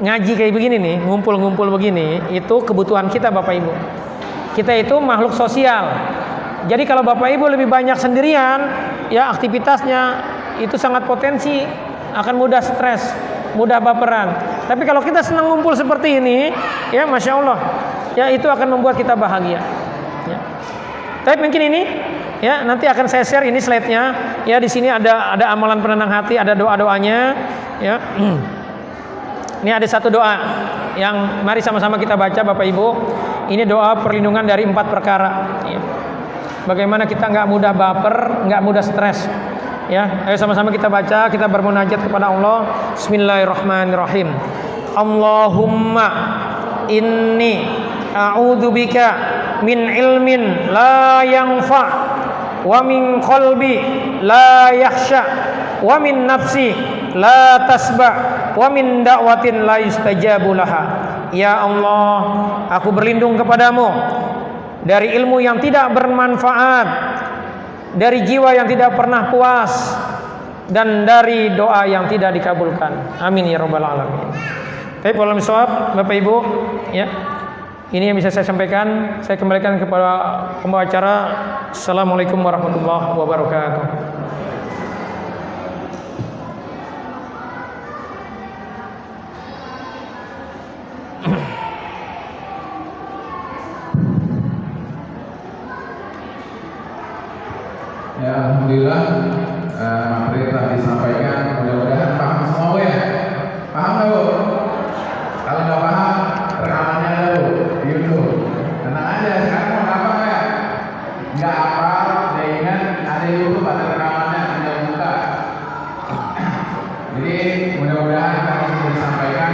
Ngaji kayak begini nih, ngumpul-ngumpul begini, itu kebutuhan kita Bapak Ibu. kita itu makhluk sosial. Jadi kalau Bapak Ibu lebih banyak sendirian, ya aktivitasnya itu sangat potensi akan mudah stres, mudah baperan. Tapi kalau kita senang ngumpul seperti ini, ya Masya Allah, ya itu akan membuat kita bahagia. Ya. Tapi mungkin ini, ya nanti akan saya share ini slide-nya. Ya di sini ada amalan penenang hati, ada doa-doanya. Ya, ini ada satu doa yang mari sama-sama kita baca Bapak Ibu. Ini doa perlindungan dari 4 perkara. Ya. Bagaimana kita nggak mudah baper, nggak mudah stres. Ya, ayo sama-sama kita baca, kita bermunajat kepada Allah. Bismillahirrahmanirrahim. Allahumma inni a'udzubika min ilmin la yanfa' wa min qalbi la yakhsha wa min nafsi la tasba' wa min da'watin la yustajabu laha. Ya Allah, aku berlindung kepadamu dari ilmu yang tidak bermanfaat, dari jiwa yang tidak pernah puas, dan dari doa yang tidak dikabulkan. Amin ya rabbal alamin. Baik, wallahualam bishawab, Bapak Ibu, ya. Ini yang bisa saya sampaikan. Saya kembalikan kepada pembawa acara. Assalamualaikum warahmatullahi wabarakatuh. Ya, alhamdulillah materi telah disampaikan. Mudah-mudahan paham semua ya. Paham nggak Bu? Kalau nggak paham, rekamannya ada Bu di YouTube. Tenang aja, sekarang mau apa ya? Nggak apa, udah ingat ada YouTube, ada rekamannya, tinggal buka. Jadi mudah-mudahan tadi sudah disampaikan,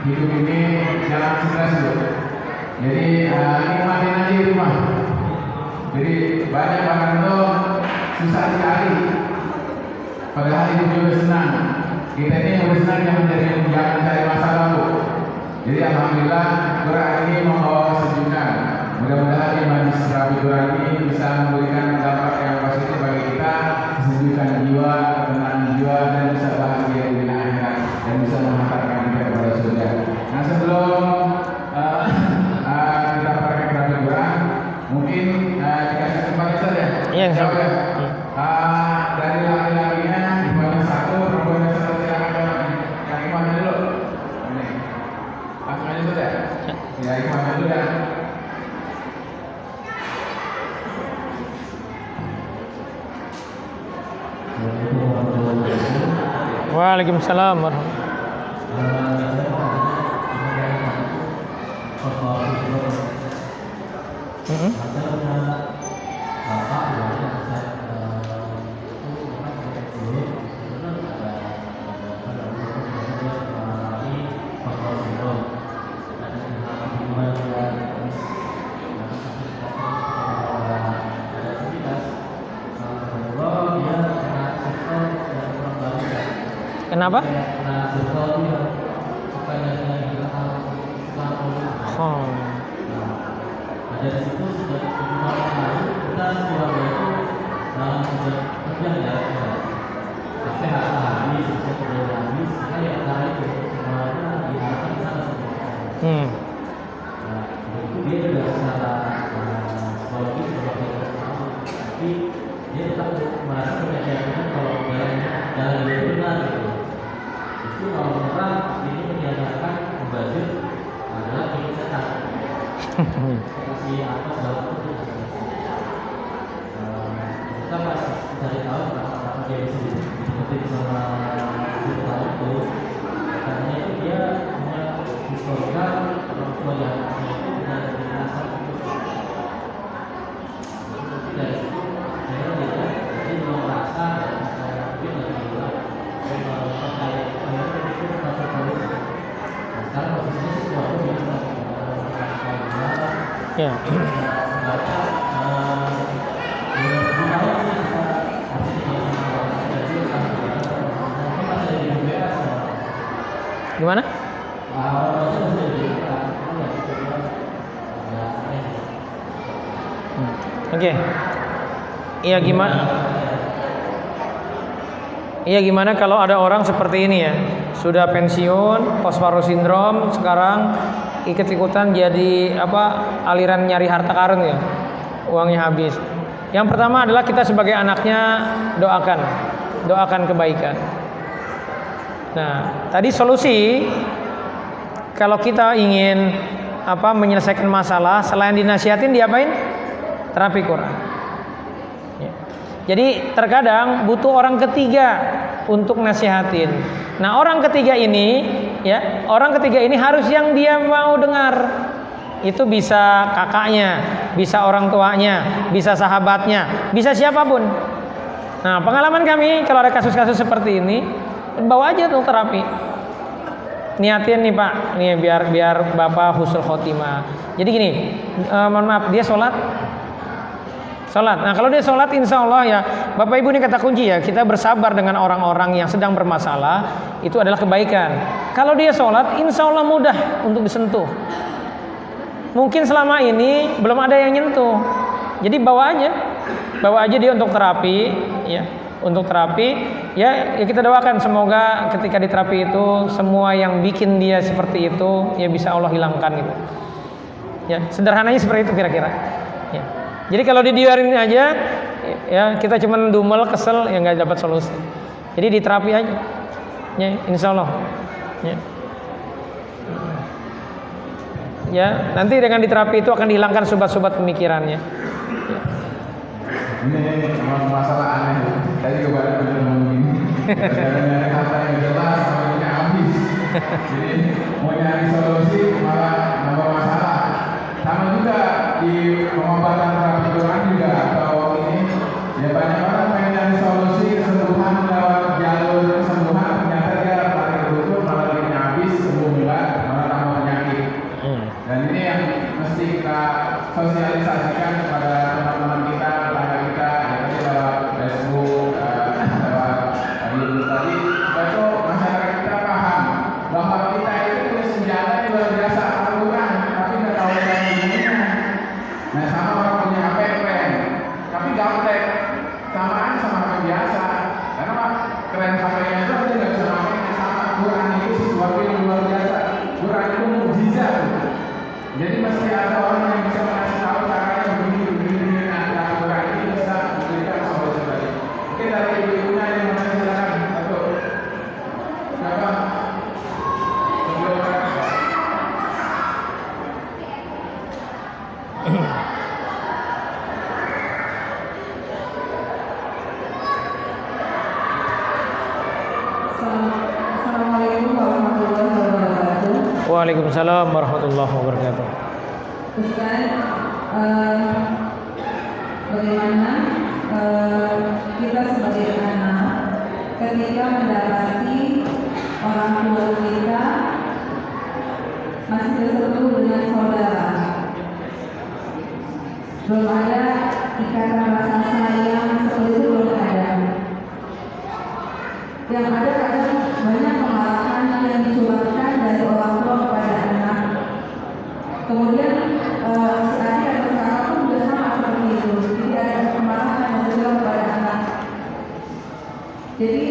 hidup ini jangan stres Bu. Jadi nikmatin aja di rumah. Jadi banyak orang itu susah sekali, padahal hidup juga senang. Kita ini yang senang jangan cari masalah Bu. Jadi alhamdulillah Quran ini membawa kesejukan. Mudah-mudahan di majlis terapi Quran ini bisa memberikan dampak yang positif bagi kita, kesejukan jiwa, ketenangan jiwa, dan bisa bahagia di dunia akhirat dan bisa menghantarkan kita kepada surga. Nah sebelum kita praktek terapi Quran, mungkin dikasih kesempatan saja. Iya, ya. Dari laki-lakinya dibanyak satu, perempuannya satu, silakan yang ikhwannya dulu. Ini. Langsung aja sudah. Ya ikhwannya dulu ya. Waalaikumsalam warahmatullahi Kenapa? Oh. Dari situ sudah kita Surabaya itu dalam sebulan ya, sampai habis, sampai habis, saya karena itu semuanya diharapkan di sana semua. Nah, itu dia juga secara psikologis tapi dia tetap merasa punya keyakinan kalau jalan itu benar gitu. Justru kalau mereka ini menyadarkan membajut adalah milik setan. Kasih apa segala itu kita masih cari tahu kenapa dia bisa sama cerita itu. Karena itu dia punya historical orang tua yang itu punya dasar itu. Dari situ saya lihat jadi dia merasa saya mungkin lebih bilang percaya itu merasa tahu. Sekarang posisinya sesuatu yang Ya. Gimana? Oke. Iya gimana? Iya gimana kalau ada orang seperti ini ya, sudah pensiun, post-paro sindrom, sekarang ikut-ikutan jadi aliran nyari harta karun ya, uangnya habis. Yang pertama adalah kita sebagai anaknya doakan kebaikan. Nah, tadi solusi kalau kita ingin menyelesaikan masalah selain dinasihatin diapain? Terapi Quran. Ya. Jadi terkadang butuh orang ketiga untuk nasihatin. Nah, orang ketiga ini harus yang dia mau dengar. Itu bisa kakaknya, bisa orang tuanya, bisa sahabatnya, bisa siapapun. Nah, pengalaman kami kalau ada kasus-kasus seperti ini, bawa aja tuh terapi. Niatin nih Pak, nih biar Bapak husnul khotimah. Jadi gini, mohon maaf, dia sholat. Nah, kalau dia sholat, insya Allah ya, Bapak Ibu ini kata kunci ya, kita bersabar dengan orang-orang yang sedang bermasalah, itu adalah kebaikan. Kalau dia sholat, insya Allah mudah untuk disentuh. Mungkin selama ini belum ada yang nyentuh, jadi bawa aja dia untuk terapi, ya, ya kita doakan semoga ketika di terapi itu semua yang bikin dia seperti itu ya bisa Allah hilangkan gitu. Ya, sederhananya seperti itu kira-kira. Ya. Jadi kalau dibiarin aja, ya kita cuman dumel, kesel, ya nggak dapat solusi. Jadi diterapi aja, ya insya Allah. Ya, nanti dengan diterapi itu akan dihilangkan sobat-sobat pemikirannya. Ya. Ini masalah aneh. Tadi juga ada ngomong gini. Dari kata yang jelas, sampai habis. Jadi mau nyari solusi malah nambah masalah. Sama juga di pengobatan terapi Quran juga atau ini ya banyak orang pengen nyari solusi kesembuhan lewat jalur kesembuhan, ternyata dia lari ke dukun malah dirinya habis, sembuh enggak, malah tambah penyakit. Dan ini yang mesti kita sosialisasikan kepada teman-teman kita, tetangga kita, ya tadi lewat Facebook, lewat YouTube tadi, supaya masyarakat kita paham bahwa kita itu punya senjata yang luar biasa, Al-Quran, tapi nggak tahu cara menggunakannya. Nah, sama orang punya HP keren, tapi gaptek, samaan sama HP biasa. Karena apa? Keren HP-nya itu dia nggak bisa makainya sama. Quran itu sesuatu yang luar biasa. Quran itu mukjizat. Jadi mesti ada orang yang bisa mengasih tahu caranya begini. Nah, Quran ini bisa memberikan solusi tadi. Oke, dari ibu-ibunya yang mana silakan. Betul. Siapa? Assalamualaikum warahmatullahi wabarakatuh. Waalaikumsalam warahmatullahi wabarakatuh. Ustaz, bagaimana kita sebagai anak ketika mendapati orang tua kita masih bersatu dengan saudara, belum ada ikatan rasa sayang seperti itu, belum ada. Yang ada kadang banyak kemarahan yang dicurahkan dari orang tua kepada anak. Kemudian si adik atau kakak pun juga sama seperti itu. Jadi ada kemarahan yang dicurahkan kepada anak. Jadi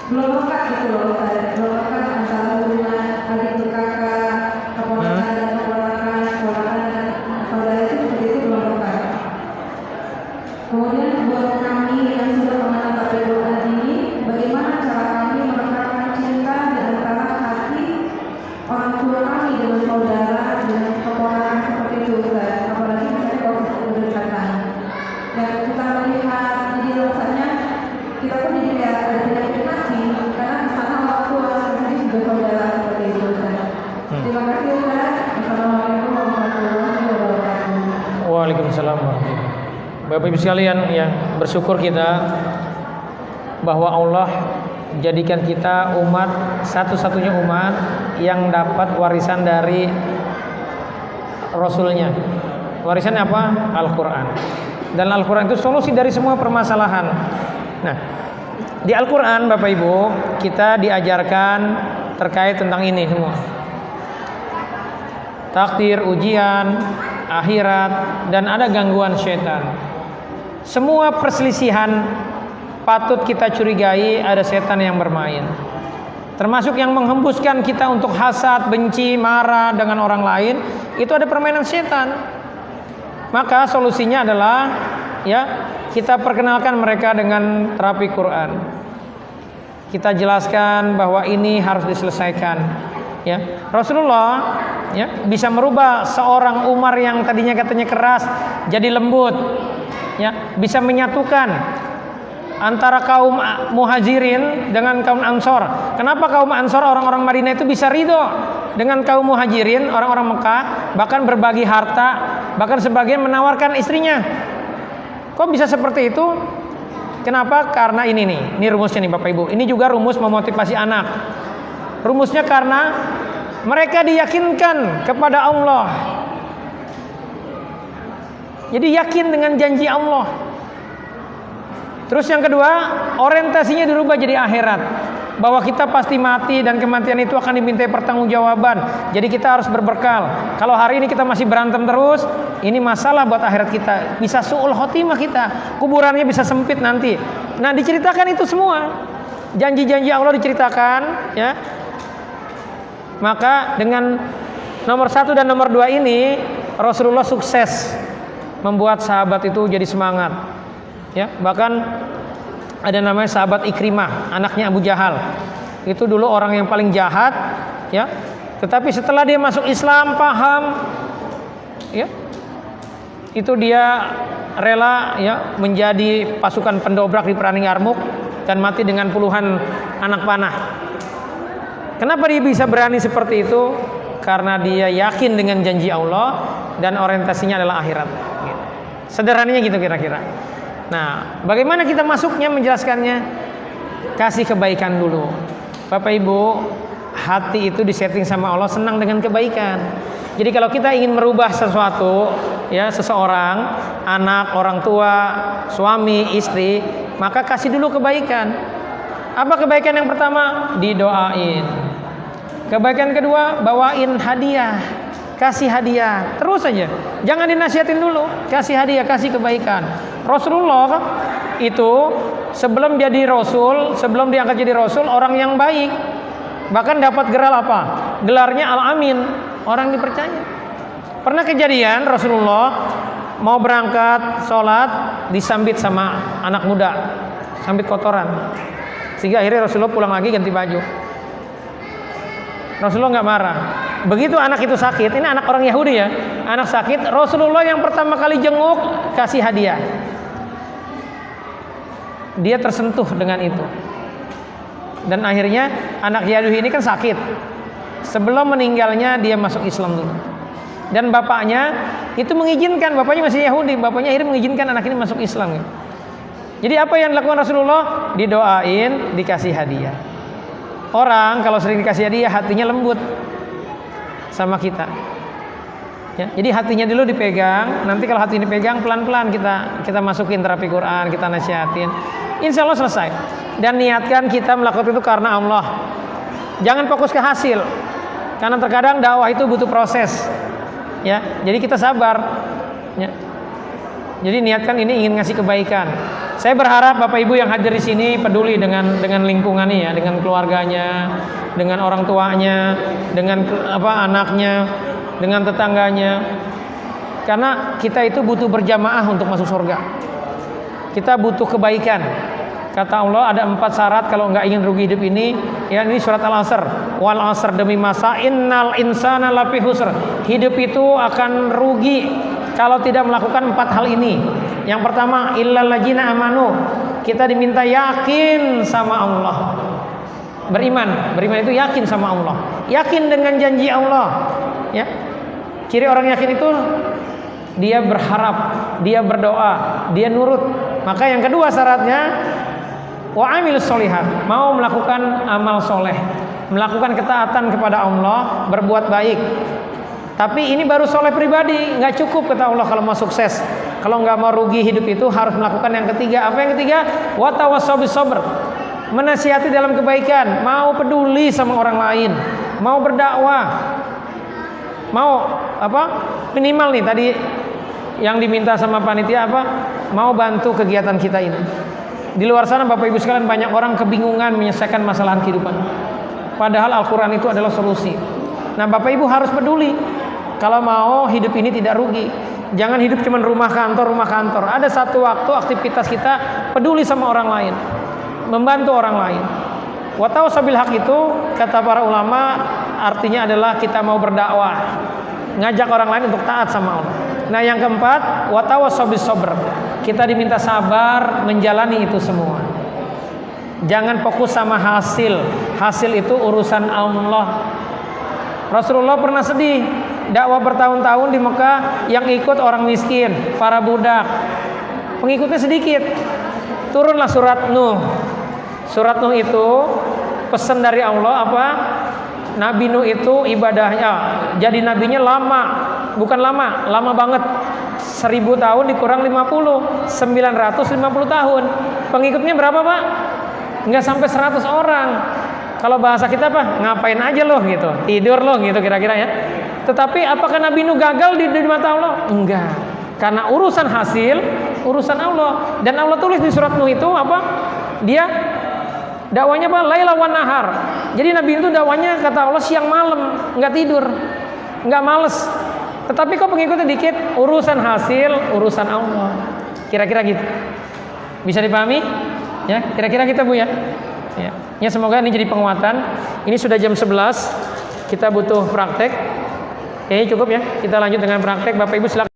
belum lekat gitu loh, belum lekat antara hubungan adik ke kakak, keponakan dan keponakan dan saudara itu seperti itu, belum lekat. Kemudian buat kami yang sudah mengenal Quran ini, bagaimana cara kami melekatkan cinta di antara hati orang tua kami dengan saudara, dengan keponakan seperti itu, Ustaz. Apalagi misalnya kalau kita berdekatan. Dan kita melihat, jadi rasanya kita pun jadi kayak ada penyakit hati, karena sana orang tua sendiri juga saudara seperti itu, Ustaz. Terima kasih, Ustaz. Assalamualaikum warahmatullahi wabarakatuh. Waalaikumsalam warahmatullahi wabarakatuh. Bapak Ibu sekalian, ya bersyukur kita bahwa Allah jadikan kita umat, satu-satunya umat yang dapat warisan dari Rasulnya. Warisannya apa? Al-Quran. Dan Al-Quran itu solusi dari semua permasalahan. Nah, di Al-Quran Bapak Ibu kita diajarkan terkait tentang ini semua. Takdir, ujian, akhirat, dan ada gangguan syaitan. Semua perselisihan patut kita curigai ada setan yang bermain. termasuk yang menghembuskan kita untuk hasad, benci, marah dengan orang lain, itu ada permainan setan. Maka solusinya adalah ya, kita perkenalkan mereka dengan terapi Quran. Kita jelaskan bahwa ini harus diselesaikan. Ya, Rasulullah ya bisa merubah seorang Umar yang tadinya katanya keras jadi lembut. Ya, bisa menyatukan antara kaum Muhajirin dengan kaum Ansor. Kenapa kaum Ansor, orang-orang Madinah itu bisa ridho dengan kaum Muhajirin, orang-orang Mekah, bahkan berbagi harta, bahkan sebagian menawarkan istrinya. Kok bisa seperti itu? Kenapa? Karena ini rumusnya nih Bapak Ibu. Ini juga rumus memotivasi anak. Rumusnya karena mereka diyakinkan kepada Allah. Jadi yakin dengan janji Allah. Terus yang kedua, orientasinya dirubah jadi akhirat. Bahwa kita pasti mati dan kematian itu akan dimintai pertanggungjawaban. Jadi kita harus berbekal. Kalau hari ini kita masih berantem terus, ini masalah buat akhirat kita. Bisa su'ul khotimah kita. Kuburannya bisa sempit nanti. Nah, diceritakan itu semua. Janji-janji Allah diceritakan, ya. Maka dengan nomor 1 dan nomor 2 ini, Rasulullah sukses membuat sahabat itu jadi semangat. Ya, bahkan ada namanya sahabat Ikrimah, anaknya Abu Jahal. Itu dulu orang yang paling jahat, ya. Tetapi setelah dia masuk Islam, paham, ya, itu dia rela ya menjadi pasukan pendobrak di Perang Yarmuk dan mati dengan puluhan anak panah. Kenapa dia bisa berani seperti itu? Karena dia yakin dengan janji Allah dan orientasinya adalah akhirat. Sederhananya gitu kira-kira. Nah, bagaimana kita masuknya menjelaskannya? Kasih kebaikan dulu. Bapak Ibu, hati itu disetting sama Allah senang dengan kebaikan. Jadi kalau kita ingin merubah sesuatu, ya, seseorang, anak, orang tua, suami, istri, maka kasih dulu kebaikan. Apa kebaikan yang pertama? Didoain. Kebaikan kedua, bawain hadiah. Kasih hadiah, terus saja. Jangan dinasihatin dulu, kasih hadiah, kasih kebaikan. Rasulullah itu sebelum jadi Rasul, sebelum diangkat jadi Rasul, orang yang baik. Bahkan dapat gelar apa? Gelarnya Al-Amin, orang dipercaya. Pernah kejadian Rasulullah mau berangkat sholat, disambit sama anak muda, sambit kotoran. Sehingga akhirnya Rasulullah pulang lagi ganti baju. Rasulullah nggak marah. Begitu anak itu sakit, ini anak orang Yahudi ya, anak sakit, Rasulullah yang pertama kali jenguk, kasih hadiah. Dia tersentuh dengan itu. Dan akhirnya anak Yahudi ini kan sakit. Sebelum meninggalnya dia masuk Islam dulu. Dan bapaknya itu mengizinkan, bapaknya masih Yahudi, bapaknya akhirnya mengizinkan anak ini masuk Islam. Jadi apa yang dilakukan Rasulullah? Didoain, dikasih hadiah. Orang kalau sering dikasih hadiah hatinya lembut sama kita. Ya, jadi hatinya dulu dipegang. Nanti kalau hati ini dipegang, pelan-pelan kita masukin terapi Quran, kita nasihatin. Insya Allah selesai. Dan niatkan kita melakukan itu karena Allah. Jangan fokus ke hasil. Karena terkadang dakwah itu butuh proses. Ya, jadi kita sabar. Ya. Jadi niatkan ini ingin ngasih kebaikan. Saya berharap Bapak Ibu yang hadir di sini peduli dengan lingkungannya, ya, dengan keluarganya, dengan orang tuanya, dengan anaknya, dengan tetangganya. Karena kita itu butuh berjamaah untuk masuk surga. Kita butuh kebaikan. Kata Allah ada 4 syarat kalau nggak ingin rugi hidup ini. Ya, ini surat Al-Asr. Wal 'asr, demi masa, innal insana lafi khusr. Hidup itu akan rugi kalau tidak melakukan 4 hal ini. Yang pertama, illal ladzina amanu. Kita diminta yakin sama Allah. Beriman itu yakin sama Allah. Yakin dengan janji Allah. Ya. Ciri orang yakin itu dia berharap, dia berdoa, dia nurut. Maka yang kedua syaratnya wa amilus sholihat, mau melakukan amal soleh, melakukan ketaatan kepada Allah, berbuat baik. Tapi ini baru soleh pribadi, nggak cukup kata Allah kalau mau sukses. Kalau nggak mau rugi hidup itu harus melakukan yang ketiga. Apa yang ketiga? Wa tawassaw bis sabr, menasihati dalam kebaikan, mau peduli sama orang lain, mau berdakwah, mau minimal nih tadi yang diminta sama panitia mau bantu kegiatan kita ini. Di luar sana Bapak Ibu sekalian banyak orang kebingungan menyelesaikan masalah kehidupan. Padahal Al-Quran itu adalah solusi. Nah, Bapak Ibu harus peduli kalau mau hidup ini tidak rugi. Jangan hidup cuma rumah kantor. Ada satu waktu aktivitas kita peduli sama orang lain, membantu orang lain. Wa tawassaw bil haq itu kata para ulama artinya adalah kita mau berdakwah, ngajak orang lain untuk taat sama Allah. Nah, yang keempat, wa tawassaw bis sabr. Kita diminta sabar menjalani itu semua. Jangan fokus sama hasil. Hasil itu urusan Allah. Rasulullah pernah sedih dakwah bertahun-tahun di Mekah, yang ikut orang miskin, para budak, pengikutnya sedikit. Turunlah surat Nuh. Surat Nuh itu pesan dari Allah apa? Nabi Nuh itu ibadahnya jadi nabinya lama, bukan lama banget. 1000 tahun dikurang 50, 950 tahun. Pengikutnya berapa, Pak? Nggak sampai 100 orang. Kalau bahasa kita apa? Ngapain aja loh gitu, tidur loh gitu kira-kira ya. Tetapi apakah Nabi Nuh gagal di mata Allah? Enggak. Karena urusan hasil, urusan Allah. Dan Allah tulis di surat Nuh itu apa? Dia dakwanya apa? Laila wan nahar. Jadi Nabi itu dakwanya kata Allah siang malam, nggak tidur, nggak males. Tetapi kok pengikutnya dikit? Urusan hasil, urusan Allah. Kira-kira gitu. Bisa dipahami? Ya, kira-kira kita Bu ya. Ya, semoga ini jadi penguatan. Ini sudah jam 11. Kita butuh praktek. Oke, cukup ya. Kita lanjut dengan praktek. Bapak Ibu silakan.